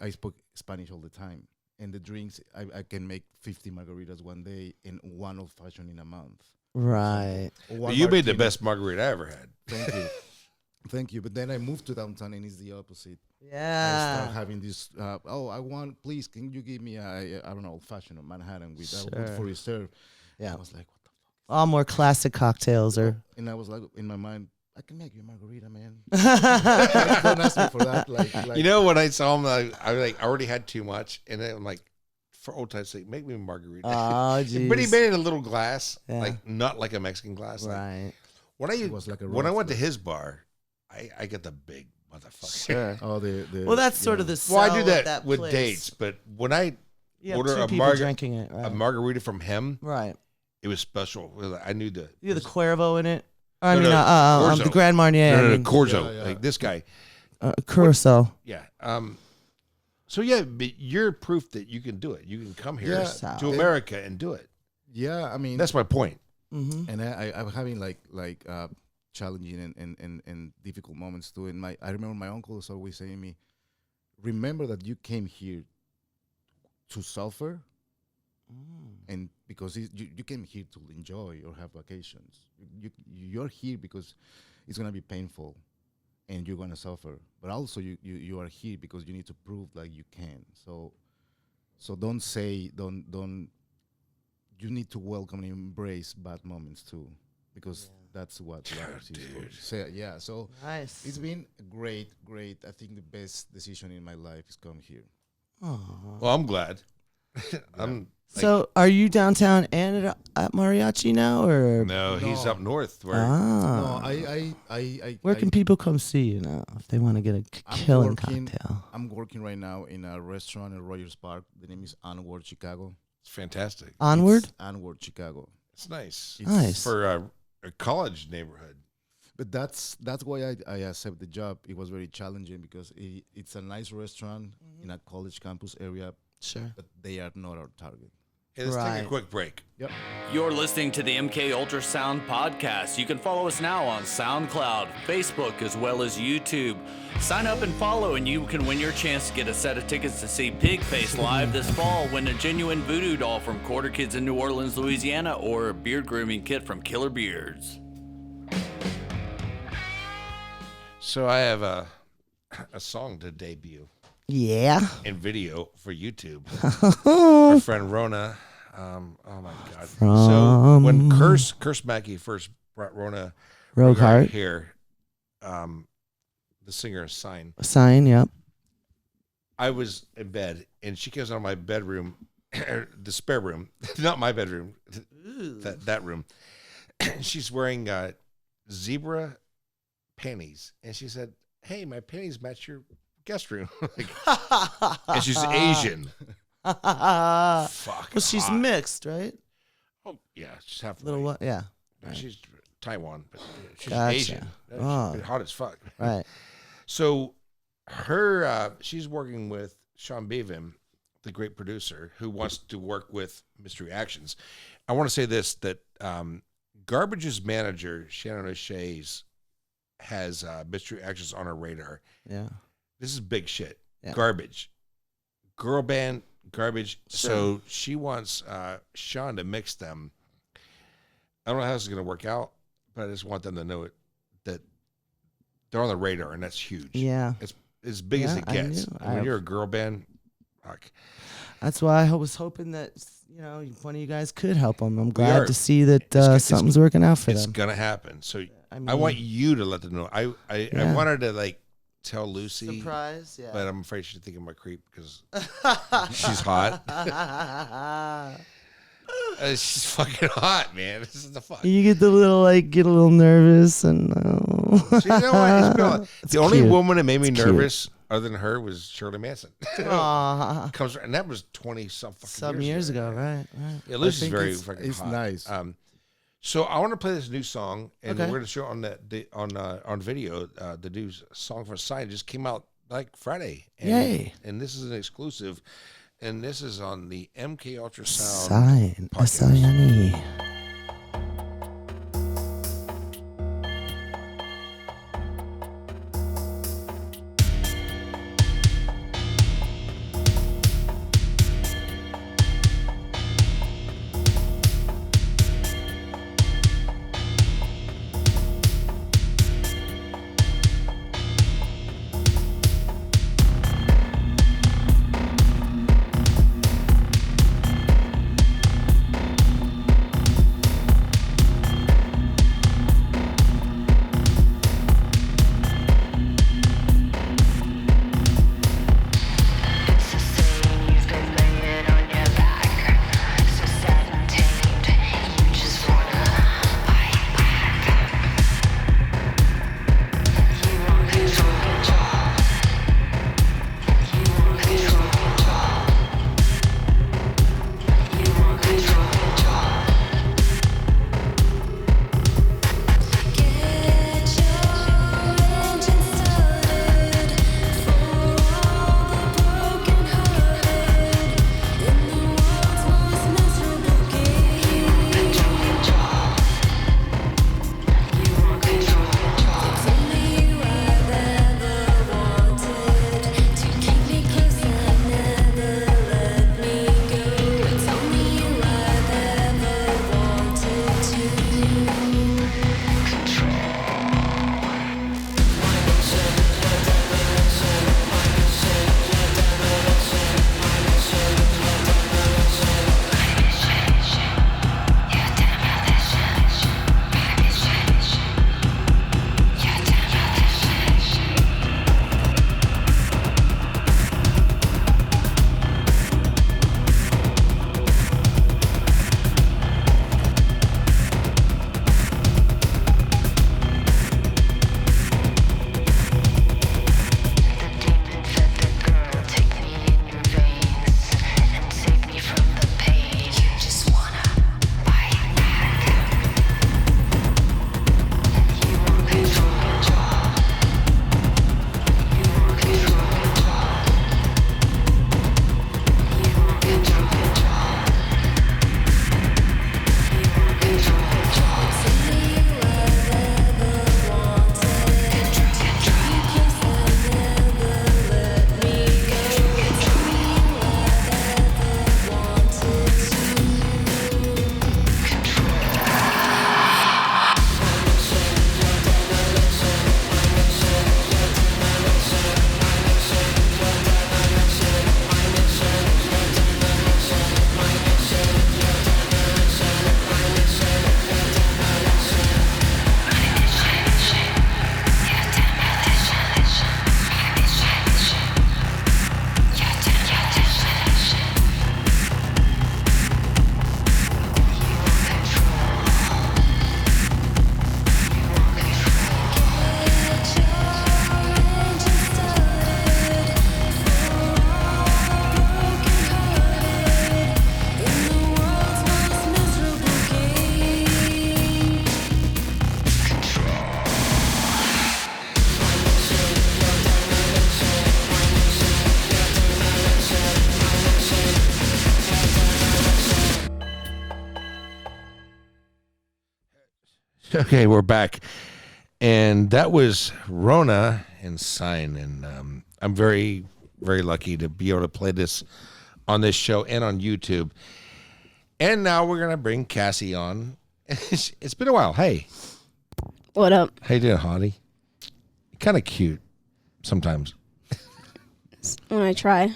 spoke Spanish all the time, and the drinks I can make 50 margaritas one day and one old fashioned in a month.
Right.
But you made the best margarita I ever had.
Thank you. Thank you. But then I moved to downtown, and it's the opposite. I
Yeah.
start having this. Please, can you give me I don't know, old fashioned or Manhattan with
Sure.
for reserve?
Yeah.
I was like, what the fuck?
All more classic cocktails or.
And I was like, in my mind, I can make you a margarita, man. Don't ask me for that. Like
You know, when I saw him, I already had too much, and then I'm like, for old time's sake, make me a margarita.
Oh, geez.
But he made it in a little glass,
Yeah.
like not like a Mexican glass. Like,
Right.
It was like a
when I
rough
went to
glass.
his bar, I get the big motherfucker.
Sure.
Oh, the
Well, that's sort of
yeah.
the
Well, I
sell
do
of
that with
place.
dates, but when I
You have
order
two
a
people drinking it. Right.
a margarita from him,
Right.
it was special. I knew the
You have the Cuervo in it. I
No,
mean,
no,
the
Corzo.
Grand Marnier.
no,
I mean,
Corzo,
Yeah, yeah.
like this guy.
Curacao.
Yeah. So yeah, but you're proof that you can do it. You can come here
Yeah.
to America and do it.
Yeah, I mean,
That's my point.
Mm-hmm.
and I'm having like challenging and difficult moments too. And I remember my uncle was always saying to me, remember that you came here to suffer, and because you came here to enjoy or have vacations. You're here because it's gonna be painful, and you're gonna suffer. But also you are here because you need to prove that you can. So don't say don't. You need to welcome and embrace bad moments too, because that's what life is for. So, yeah, so
Nice.
it's been great. I think the best decision in my life is come here.
Well, I'm glad. I'm
So, are you downtown and at Mariachi now, or
no, he's
No.
up north where
No,
ah?
I
Where can people come see you now if they want to get a
I'm
killing
working-
cocktail?
I'm working right now in a restaurant in Rogers Park. The name is Onward Chicago.
it's fantastic.
Onward.
It's Onward Chicago.
It's nice.
It's
Nice.
For a college neighborhood.
But that's why I accept the job. It was very challenging because it's a nice restaurant in a college campus area,
Sure.
but they are not our target.
Hey, let's take
Right.
a quick break.
Yep.
You're listening to the MK Ultrasound podcast. You can follow us now on SoundCloud, Facebook, as well as YouTube. Sign up and follow, and you can win your chance to get a set of tickets to see Pigface live this fall. Win a genuine voodoo doll from Quarter Kids in New Orleans, Louisiana, or a beard grooming kit from Killer Beards.
So I have a song to debut
Yeah.
in video for YouTube. Our friend Rona. Oh my God. So when Curse Mackey first brought Rona
Rogart.
here, the singer Sign,
Sign. Yep.
I was in bed and she comes out of my bedroom, the spare room, not my bedroom, that room. She's wearing zebra panties, and she said, "Hey, my panties match your guest room." And she's Asian.
Well,
Fuck.
she's
hot.
mixed, right?
Oh yeah, she's half
Little
white.
what? Yeah.
She's Taiwan, but she's
Gotcha.
Asian.
Oh.
She's hot as fuck.
Right.
So her, she's working with Sean Bevan, the great producer, who wants to work with Mystery Actions. I want to say this, that Garbage's manager, Shannon O'Shea's, has Mystery Actions on her radar.
Yeah.
This is big shit.
Yeah.
Garbage. Girl band, Garbage.
Sure.
So she wants Sean to mix them. I don't know how this is going to work out, but I just want them to know it, that they're on the radar, and that's huge.
Yeah.
It's as big as
Yeah,
it
I
gets.
knew.
And when you're a girl band, Fuck.
That's why I was hoping that one of you guys could help them. I'm glad to see that something's working out for them.
It's gonna happen. So I want you to let them know. I wanted to like tell Lucy,
surprise,
but I'm afraid she'd think I'm a creep because she's hot. She's fucking hot, man. This is the fuck.
You get a little nervous and
the only woman that made me nervous other than her was Shirley Manson. And that was 20-some
years ago, right?
Yeah, Lucy's very fucking
it's
hot.
Nice.
So I want to play this new song, and we're going to show it on video. The new song for Sign just came out like Friday.
Yay!
And this is an exclusive, and this is on the MKUltraSound
Sign.
podcast.
S-I-N-E.
Okay, we're back. And that was Rona and Sign. And I'm very, very lucky to be able to play this on this show and on YouTube. And now we're going to bring Cassie on. It's been a while. Hey.
What up?
How you doing, hottie? Kind of cute sometimes.
When I try.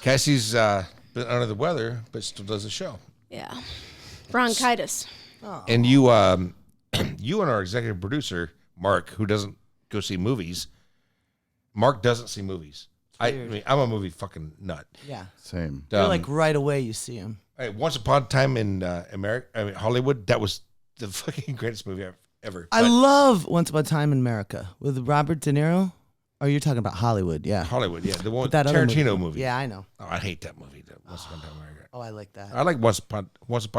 Cassie's been under the weather, but still does the show.
Yeah. Bronchitis.
And you, you and our executive producer Mark, who doesn't go see movies. Mark doesn't see movies. I mean, I'm a movie fucking nut.
Yeah.
Same.
You're like right away you see him.
Once Upon a Time in Hollywood, that was the fucking greatest movie ever.
I love Once Upon a Time in America with Robert De Niro. Oh, you're talking about Hollywood, yeah.
Hollywood, yeah. The one
That other
Tarantino movie.
Yeah, I know.
Oh, I hate that movie. Once Upon a Time in America.
Oh, I like that.
I like Once Upon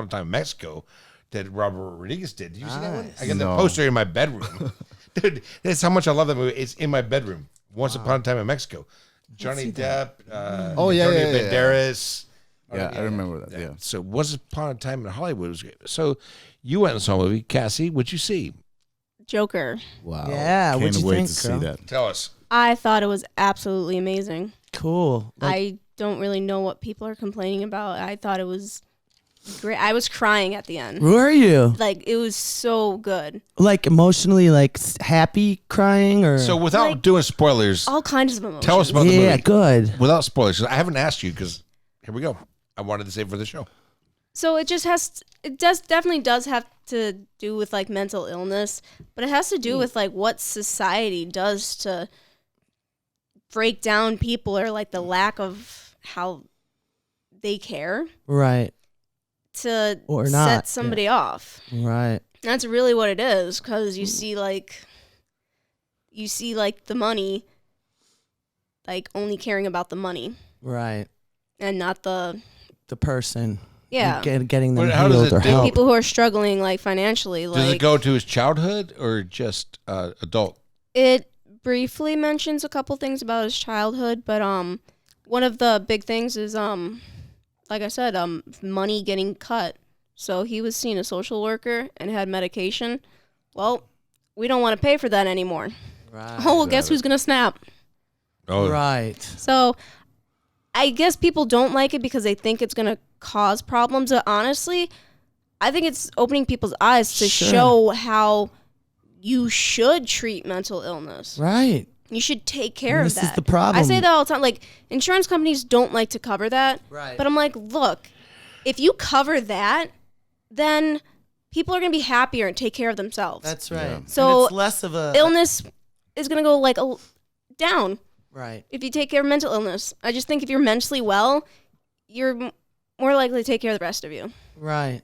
a Time in Mexico that Robert Rodriguez did. Did you see that one?
Nice.
I got the poster in my bedroom. Dude, that's how much I love that movie. It's in my bedroom. Once Upon a Time in Mexico. Johnny Depp. Antonio Banderas.
Yeah, I remember that. Yeah.
So Once Upon a Time in Hollywood was great. So you went and saw a movie. Cassie, what'd you see?
Joker.
Wow.
Yeah,
Can't
what'd you
wait
think,
to
girl?
see that.
Tell us.
I thought it was absolutely amazing.
Cool.
I don't really know what people are complaining about. I thought it was great. I was crying at the end.
Were you?
Like, it was so good.
Like emotionally like happy crying or?
So without doing spoilers,
All kinds of emotions.
tell us about the movie.
Yeah, good.
Without spoilers. I haven't asked you because here we go. I wanted to save for the show.
So it definitely does have to do with like mental illness, but it has to do with like what society does to break down people or like the lack of how they care
Right.
to
Or not,
set somebody off.
Right.
That's really what it is, because you see like the money, like only caring about the money
Right.
and not the
person.
yeah
Getting them
But how does
healed
it
or
do?
help.
people who are struggling like financially.
Does
Like
it go to his childhood or just adult?
it briefly mentions a couple things about his childhood, but one of the big things is like I said, money getting cut. So he was seeing a social worker and had medication. Well, we don't want to pay for that anymore.
Right.
Oh, well, guess who's gonna snap?
Oh,
Right.
So I guess people don't like it because they think it's gonna cause problems. But honestly, I think it's opening people's eyes to
Sure.
show how you should treat mental illness.
Right.
You should take care
And
of
this
that.
is the problem.
I say that all the time. Like, insurance companies don't like to cover that.
Right.
But I'm like, look, if you cover that, then people are going to be happier and take care of themselves.
That's right.
Yeah.
And
So
it's less of a
illness is going to go like down
right.
if you take care of mental illness. I just think if you're mentally well, you're more likely to take care of the rest of you.
Right.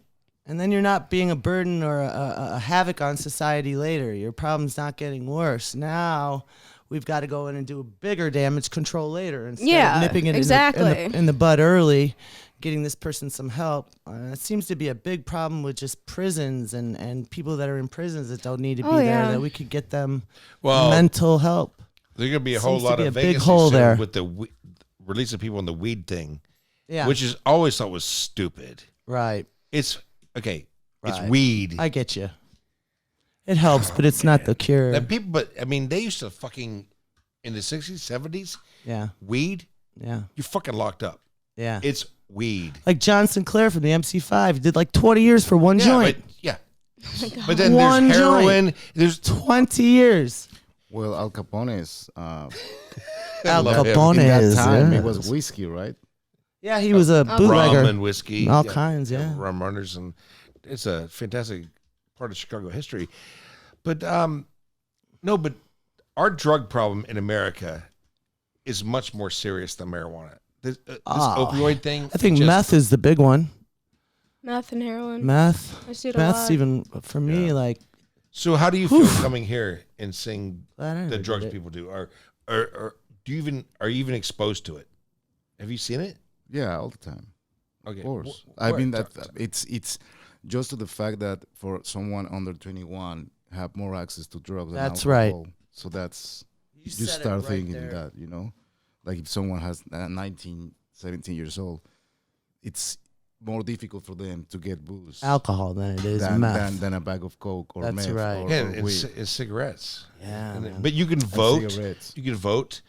And then you're not being a burden or a havoc on society later. Your problem's not getting worse. Now we've got to go in and do bigger damage control later instead of nipping it
exactly.
in the bud early, getting this person some help. It seems to be a big problem with just prisons and people that are in prisons that don't need to be there,
yeah.
that we could get them
Well,
mental help.
there's going to be a whole
Seems to
lot
be
of
a big
vacancies
hole
soon
there.
with the release of people in the weed thing,
Yeah.
which is always thought was stupid.
Right.
It's okay. It's
Right.
weed.
I get you. It helps, but it's not the cure.
That people, but I mean, they used to fucking in the 60s, 70s,
Yeah.
weed.
Yeah.
You fucking locked up.
Yeah.
It's weed.
Like John Sinclair from the MC5 did like 20 years for one joint.
But, yeah. But then
One
there's heroin.
joint.
There's
20 years.
Well, Al Capone's
Al
love him.
Capone
in that
is.
time
yeah.
it was whiskey, right?
Yeah, he was a
rum
bootlegger.
and whiskey.
All kinds, yeah.
Rum runners. And it's a fantastic part of Chicago history. But no, but our drug problem in America is much more serious than marijuana. This opioid thing.
I think
just-
meth is the big one.
Meth and heroin.
Meth.
I see it a
Meth's
lot.
even, for me, like,
So how do you feel coming here and seeing
I don't know,
the
did
drugs
it.
people do? Or do you even are you even exposed to it? Have you seen it?
Yeah, all the time.
Okay,
Of course.
Wh-
I
where?
mean
Talk-
that it's just to the fact that for someone under 21 have more access to drugs.
That's
than
right.
alcohol. So that's you
said it
start
right
thinking
there.
that, you know, like if someone has 19, 17 years old, it's more difficult for them to get booze
alcohol than it is meth.
than a bag of coke or
That's
meth
right.
or,
Yeah,
or
and
weed.
it's cigarettes.
Yeah,
And
man.
but you can
And
vote.
cigarettes.
You can vote.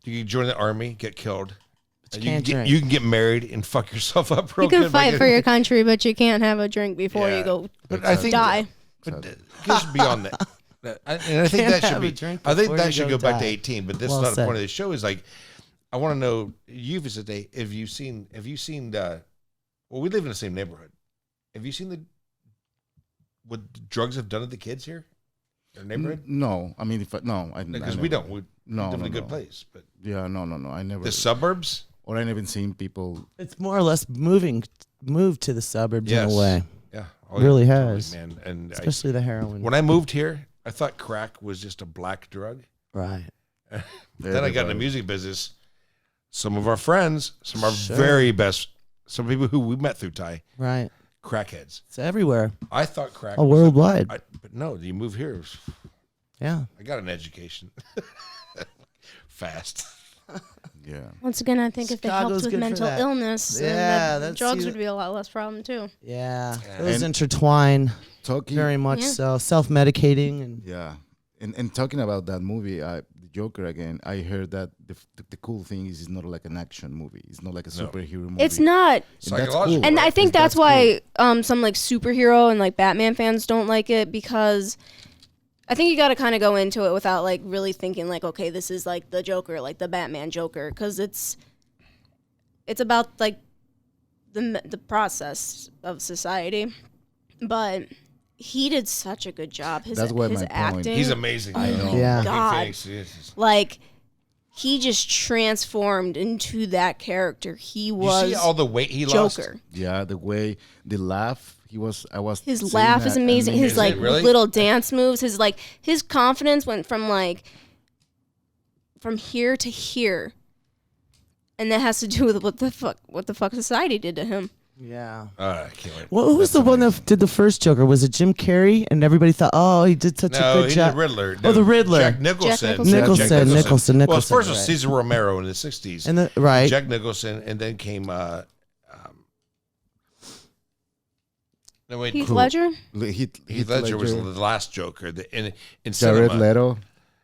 You can join the army, get killed. And
can't drink.
you can get married and fuck yourself up. Real
You can
good by
fight for
getting-
your country, but you can't have a drink before
Yeah.
you go
But I think
die.
But just beyond that. And I think
Can't
that should
have a
be.
drink
I think
before
that
you
should
go
go back to
die.
18. But this
Well
is not the
said.
point of the show. Is like, I want to know, you Vicente, have you seen well, we live in the same neighborhood. Have you seen what drugs have done to the kids here? Their neighborhood?
No, I mean,
Because we don't. We live in a good place. But
yeah, no. I never.
the suburbs?
Or I never seen people.
It's more or less moved to the suburbs in a way.
Yeah.
Really
totally,
has.
man. And
Especially the heroin.
when I moved here, I thought crack was just a black drug.
Right.
Then I got in the music business. Some of our friends, some of our very best, some people who we met through Ty,
Right.
crackheads.
It's everywhere.
I thought crack
Oh,
was
worldwide.
but no, you move here.
Yeah.
I got an education. Fast.
Yeah.
Once again, I think if they
Chicago's
helped with
good for
mental
that.
illness, then
Yeah,
the
that's
drugs
you-
would be a lot less problem too.
Yeah.
Yeah.
Those
And-
intertwine
Talking.
very much
Yeah.
so. Self-medicating and
Yeah. And talking about that movie, the Joker again, I heard that the cool thing is it's not like an action movie. It's not like a superhero movie.
It's not,
And that's
Psychological.
cool.
and I think that's
That's
why some like superhero and like Batman fans don't like it, because I think you got to kind of go into it without like really thinking like, okay, this is like the Joker, like the Batman Joker, because it's about like the process of society, but he did such a good job.
That's what
his
my point.
acting,
He's amazing.
I know.
Yeah.
God.
Phoenix is.
like he just transformed into that character. He
You
was
see all the weight he lost?
Joker.
Yeah, the way the laugh. I was.
His
saying
laugh is
that,
amazing.
I mean,
His
Is
like
it really?
little dance moves. His confidence went from like from here to here, and that has to do with what the fuck society did to him.
yeah.
I can't wait.
Well, who was
That's
the one
amazing.
that did the first Joker? Was it Jim Carrey? And everybody thought, oh, he did such a
No,
good
he's
job.
the Riddler.
Oh, the Riddler.
Jack Nicholson.
Nicholson.
Nicholson.
Well, first was
right.
Cesar Romero in the 60s.
And right.
Jack Nicholson, and then came no, wait,
Heath Ledger.
Heath Ledger was the last Joker in
Jared
cinema.
Leto.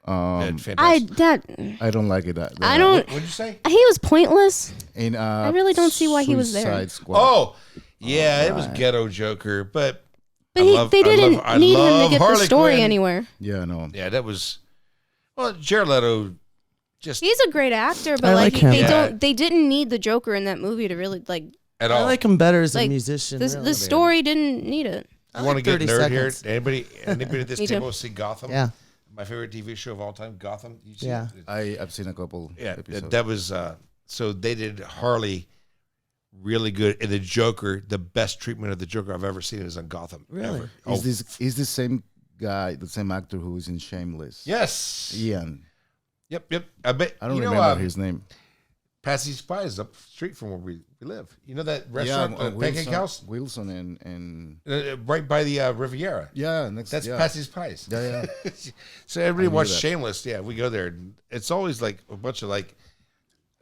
Yeah, fantastic.
I don't like it.
I don't.
What'd you say?
He was pointless.
In,
I really don't see why he was there.
Suicide Squad.
Oh, yeah, it was ghetto Joker, but
But
I love-
they
I
didn't
love- I
need him to
love
get the
Harley
story
Quinn.
anywhere.
Yeah, no.
yeah, that was Jared Leto. Just
He's a great actor, but
I
like
like him.
they
Yeah.
They didn't need the Joker in that movie to really like.
at
I
all.
like him better as a
Like,
musician.
The
really.
story didn't need it.
You want to get
30
nerd here?
seconds.
Anybody at this
Me too.
table see Gotham?
Yeah.
My favorite TV show of all time, Gotham. You see
Yeah.
it?
I've seen a couple
Yeah,
episodes.
that was so they did Harley really good, and the Joker, the best treatment of the Joker I've ever seen is on Gotham.
Really?
Ever.
Is the same guy, the same actor who is in Shameless?
Yes.
Ian.
Yep. I bet.
I don't
you know,
remember his name.
Patsy's Pie is up the street from where we live. You know that restaurant, Pancake House,
Wilson and
right by the Riviera.
yeah, next.
That's
yeah.
Patsy's Pies.
Yeah.
So everybody
I knew
watched
that.
Shameless. Yeah, we go there. It's always like a bunch of like.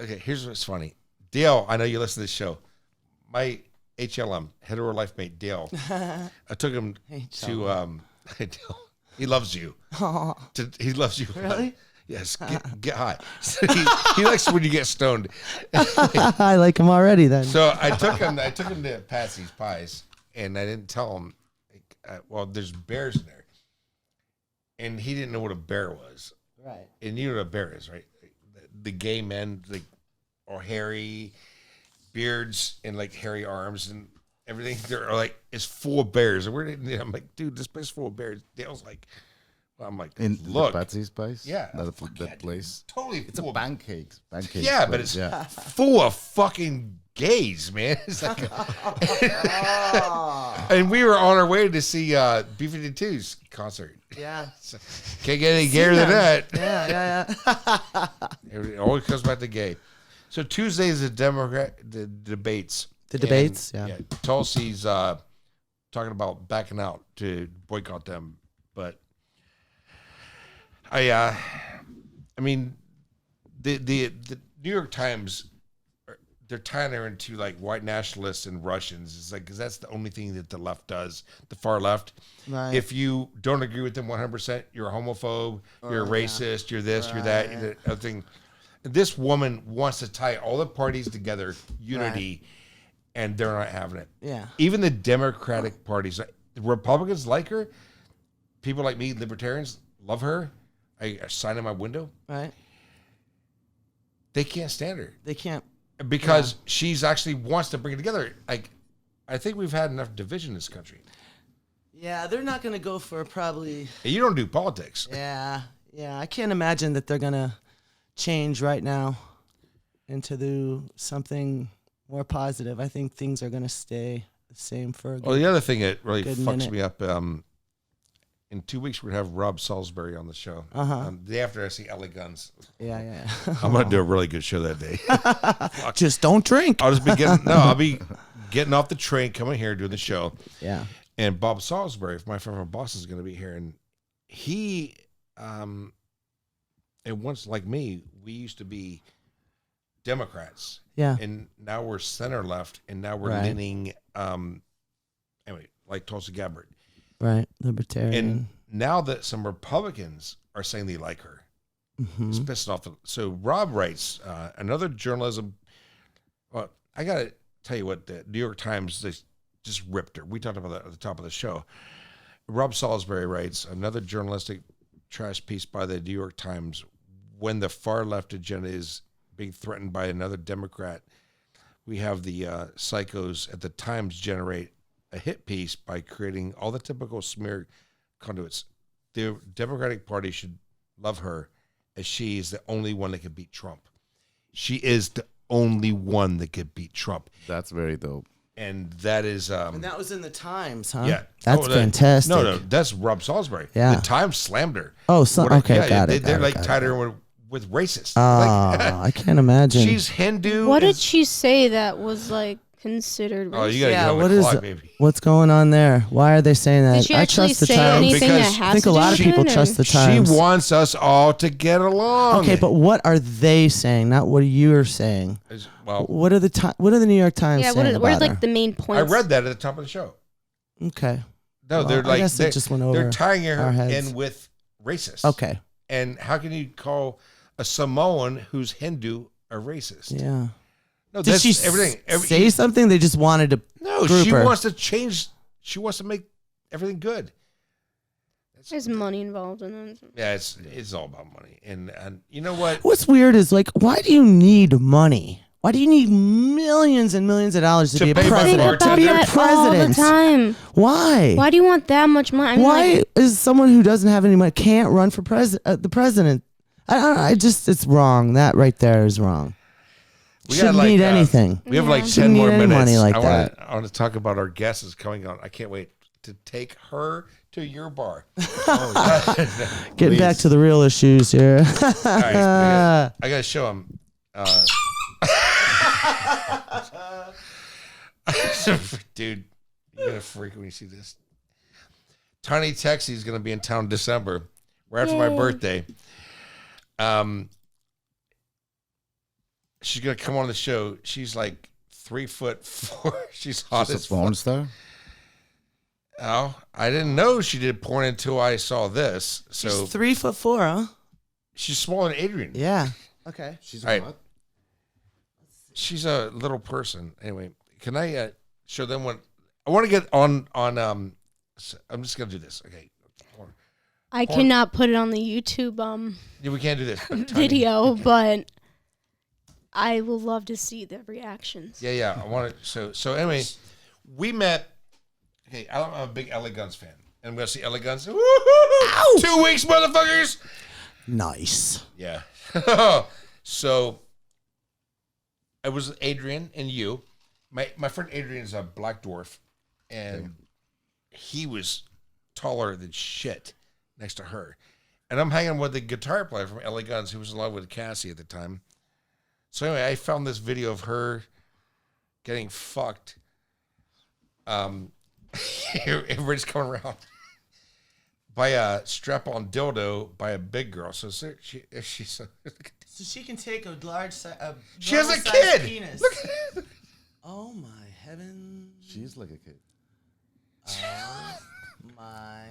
Okay, here's what's funny. Dale, I know you listen to this show. My HLM, hetero life mate, Dale. I took him to Dale, he loves you. He loves you.
Really?
Yes, get high. So he likes when you get stoned.
I like him already then.
So I took him to Patsy's Pies, and I didn't tell him. Well, there's bears in there, and he didn't know what a bear was.
Right.
And you know what a bear is, right? The gay men, like, or hairy beards and like hairy arms and everything. They're like, it's full of bears. And I'm like, dude, this place is full of bears. Dale's like, well, I'm like,
in
look,
Patsy's Pies.
Yeah.
that place.
totally
It's
full
a
of
pancakes.
Yeah, but
place,
it's full of fucking gays, man. It's like, and we were on our way to see B-52's concert.
Yeah.
So, can't get any gayer than that.
Yeah.
It always comes back to gay. So Tuesday is the debates.
The debates, yeah.
Tulsi's talking about backing out to boycott them, but I mean, the New York Times, they're tying her into like white nationalists and Russians. It's like, because that's the only thing that the left does, the far left.
Right.
If you don't agree with them 100%, you're a homophobe, you're a racist, you're this, you're that, you're the other thing. This woman wants to tie all the parties together, unity, and they're not having it.
Yeah.
Even the Democratic parties, the Republicans like her. People like me, libertarians, love her. I sign in my window.
Right.
They can't stand her.
They can't.
Because she's actually wants to bring it together. Like, I think we've had enough division in this country.
Yeah, they're not going to go for probably.
You don't do politics.
Yeah. I can't imagine that they're going to change right now into something more positive. I think things are going to stay the same for a
Well, the other thing that really
good
fucks
minute.
me up, in 2 weeks, we're going to have Rob Salisbury on the show. The day after I see LA Guns.
Yeah.
I'm going to do a really good show that day.
Just don't drink.
I'll be getting off the train, coming here, doing the show.
Yeah.
And Bob Salisbury, my friend from Boston, is going to be here. And he, and once like me, we used to be Democrats.
Yeah.
And now we're center left, and now we're leaning, anyway, like Tulsi Gabbard.
Right. Libertarian.
And now that some Republicans are saying they like her, it's pissing off. So Rob writes, another journalism. Well, I got to tell you what, the New York Times, they just ripped her. We talked about that at the top of the show. Rob Salisbury writes, another journalistic trash piece by the New York Times. When the far left agenda is being threatened by another Democrat, we have the psychos at the Times generate a hit piece by creating all the typical smear conduits. The Democratic Party should love her, as she is the only one that can beat Trump. She is the only one that could beat Trump.
That's very dope.
And that is...
and that was in the Times, huh?
Yeah.
That's fantastic.
No, that's Rob Salisbury.
Yeah.
The Times slammed her.
Oh, okay, got it.
They're like tied her with racists.
Oh, I can't imagine.
She's Hindu.
What did she say that was like considered racist?
Oh, you gotta get on the clock, baby.
What's going on there? Why are they saying that?
Did she
I
actually
trust the
say
Times.
anything that has
I think
to
a lot of
do
people
with it,
trust
or-
the Times.
She wants us all to get along.
Okay, but what are they saying? Not what you're saying.
Well,
What are the New York Times
Yeah,
saying
what are
about
like
her?
the main
I
points?
read that at the top of the show.
Okay.
No,
Well,
they're
I
like
guess it just went over
they're tying her
our heads.
in with racists.
Okay.
And how can you call a Samoan who's Hindu a racist?
Yeah.
No,
Did
that's
she
everything.
say something? They just wanted to
No,
group
she
her.
wants to change. She wants to make everything good.
There's money involved in it.
Yeah, it's all about money. And you know what?
What's weird is like, why do you need money? Why do you need millions and millions of dollars to be a
pay my
president? To
About
be a
that all the
president?
time.
Why?
Why do you want that much money? I mean,
Why
like,
is someone who doesn't have any money can't run for the president? I just it's wrong. That right there is wrong. Shouldn't need anything.
We have like 10
Shouldn't
more
need any
minutes.
money like
I want to talk about our guest is coming on. I can't wait to take her to your bar.
Getting back to the real issues here.
All right, I got to show him. Dude, you're going to freak when you see this. Tiny Texie is going to be in town in December, right after my birthday. She's going to come on the show. She's like 3'4". She's hot
She's
as
a porn
fuck.
star?
Oh, I didn't know she did porn until I saw this. So
She's 3'4", huh?
she's smaller than Adrian.
Yeah. Okay.
She's
All right.
what?
She's a little person. Anyway, can I show them what I want to get on? I'm just gonna do this. Okay.
I cannot put it on the YouTube
Yeah, we can't do this. but Tiny-
video, but I will love to see the reactions.
Yeah. I want to. So anyway, we met. Okay, I'm a big LA Guns fan, and I'm gonna see LA Guns. Woo-hoo! 2 weeks, motherfuckers.
Nice.
Yeah. So it was Adrian and you. My friend Adrian is a black dwarf, and he was taller than shit next to her. And I'm hanging with the guitar player from LA Guns who was in love with Cassie at the time. So anyway, I found this video of her getting fucked. Everybody's coming around by a strap-on dildo by a big girl. So she's
So she can take a large
she has a kid.
penis.
Look.
Oh my heavens.
She's like a kid.
Oh my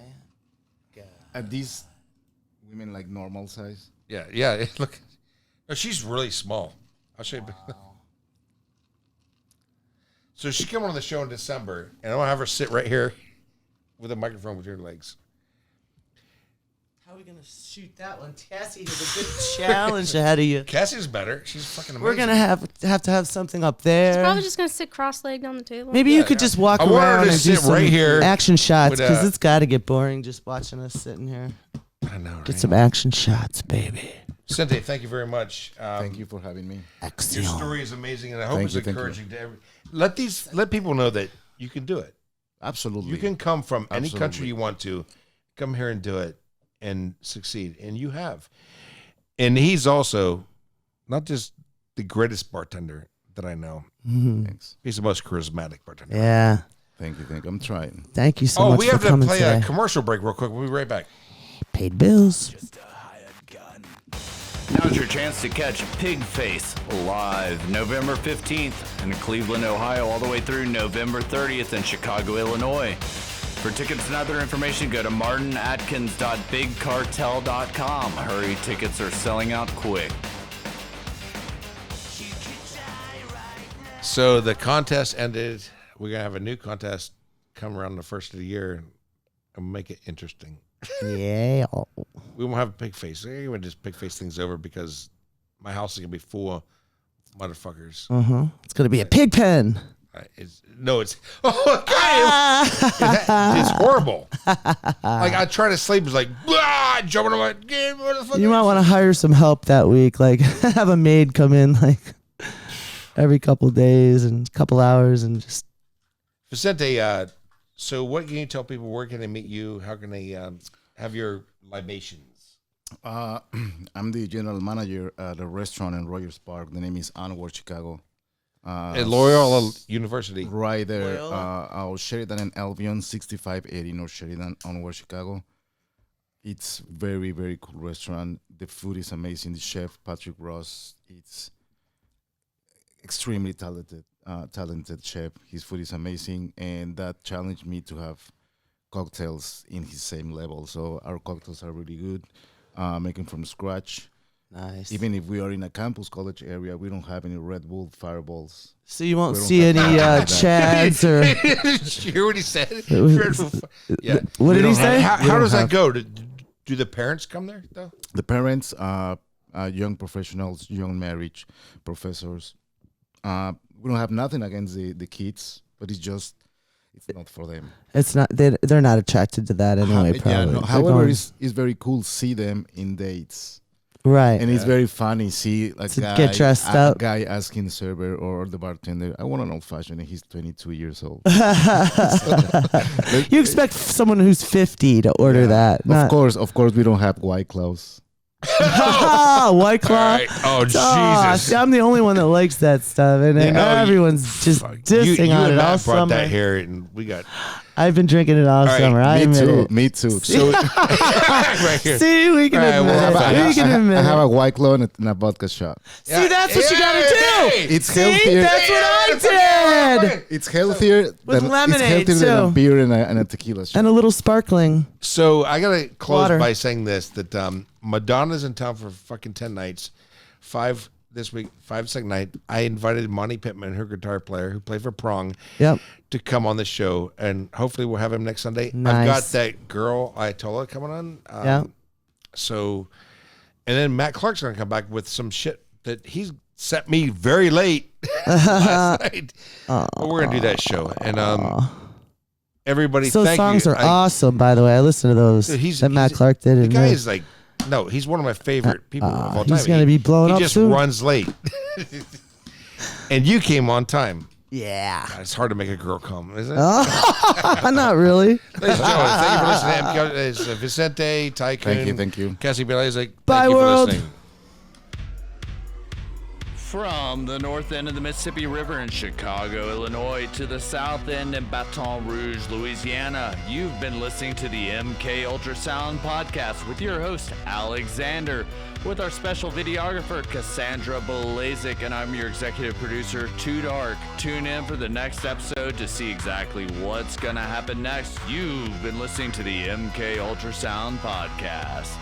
god.
Are these women like normal size?
Yeah. Look, no, she's really small. I'll show you. So she's coming on the show in December, and I'm gonna have her sit right here with a microphone with her legs.
How are we going to shoot that one? Cassie has a good challenge ahead of you.
Cassie's better. She's fucking amazing.
We're going to have something up there.
Probably just gonna sit cross-legged on the table.
Maybe you could just walk
I want her
around
to
and do
sit
some
right here
action shots
with,
because it's got to get boring just watching us sitting here.
I know, right?
Get some action shots, baby.
Vicente, thank you very much.
Thank you for having me.
Action.
Your story is amazing, and I hope
Thank
it's
you, thank
encouraging to every. Let people know that you can do it.
Absolutely.
You can come from any country
Absolutely.
you want to, come here and do it and succeed, and you have. And he's also not just the greatest bartender that I know.
Thanks.
He's the most charismatic bartender.
Yeah.
Thank you. I'm trying.
Thank you so much
we
for
have to
coming
play
today.
a commercial break real quick. We'll be right back.
Paid bills.
Now's your chance to catch Pig Face live November 15th in Cleveland, Ohio, all the way through November 30th in Chicago, Illinois. For tickets and other information, go to martinatkins.bigcartel.com. Hurry, tickets are selling out quick.
So the contest ended. We're going to have a new contest come around the first of the year and make it interesting.
Yeah.
We won't have a pig face. We're going to just pig face things over because my house is going to be full of motherfuckers.
It's going to be a pig pen.
It's it's horrible. Like I try to sleep, it's like blah, jumping on my motherfucker.
You might want to hire some help that week. Like have a maid come in like every couple days and couple hours and just.
Vicente, so what can you tell people? Where can they meet you? How can they have your libations?
I'm the general manager at a restaurant in Rogers Park. The name is Onward Chicago.
At Loyola University.
Right there.
Loyola?
Our Sheridan and Albion, 6580 North Sheridan, Onward Chicago. It's very, very cool restaurant. The food is amazing. The chef, Patrick Ross, it's extremely talented chef. His food is amazing, and that challenged me to have cocktails in his same level. So our cocktails are really good, making from scratch.
Nice.
Even if we are in a campus college area, we don't have any Red Bull fireballs.
So you won't
We don't
see
have
any chads or.
Did you hear what he said? Yeah.
What did he say?
How does that go? Do the parents come there though?
The parents, young professionals, young marriage professors. We don't have nothing against the kids, but it's not for them.
It's not. They're not attracted to that anyway. Probably. They're
However,
going-
it's very cool to see them in dates.
right.
And it's very funny. See a
To
guy,
get dressed
a
up.
guy asking the server or the bartender, "I want an old fashioned." And he's 22 years old.
You expect someone who's 50 to order that?
Of course, we don't have White Claws.
White Claw.
All right. Oh Jesus!
See, I'm the only one that likes that stuff, and everyone's just dissing
you
on
and
it all
Matt brought
summer.
that here, and we got
I've been drinking it all
right,
summer. I admit it.
Me too.
so right here.
See, we can
All right,
admit
well,
it. We can
I
admit
have
it.
a White Claw and a vodka shot.
See, that's what you gotta do.
It's
See,
healthier.
that's what I did.
It's healthier than
lemonade,
than a
too.
beer and a tequila shot.
And a little sparkling.
So I gotta close
Water.
by saying this: that Madonna's in town for fucking 10 nights, 5 this week, 5 second night. I invited Monty Pittman, her guitar player who played for Prong,
Yep.
to come on the show, and hopefully we'll have him next Sunday. I've
Nice.
got that girl Ayatollah coming on.
Yeah.
So, and then Matt Clark's gonna come back with some shit that he's sent me very late last night. But we're gonna do that show, and everybody.
Those
thank
songs
you.
are awesome, by the way. I listened to those
Dude,
that Matt Clark did.
The
and
guy
those-
is like, no, he's one of my favorite people of all time.
he's gonna be blown up
He just
soon.
runs late, and you came on time.
Yeah.
God, it's hard to make a girl come, isn't it?
Not really.
Ladies and gentlemen, thank you for listening. It's Vicente, Tycoon.
Thank you.
Cassie Bailey is like,
Bye,
thank you
world.
for listening.
From the north end of the Mississippi River in Chicago, Illinois, to the south end in Baton Rouge, Louisiana, you've been listening to the MK Ultrasound podcast with your host, Alexander, with our special videographer, Cassandra Belazik, and I'm your executive producer, Too Dark. Tune in for the next episode to see exactly what's going to happen next. You've been listening to the MK Ultrasound podcast.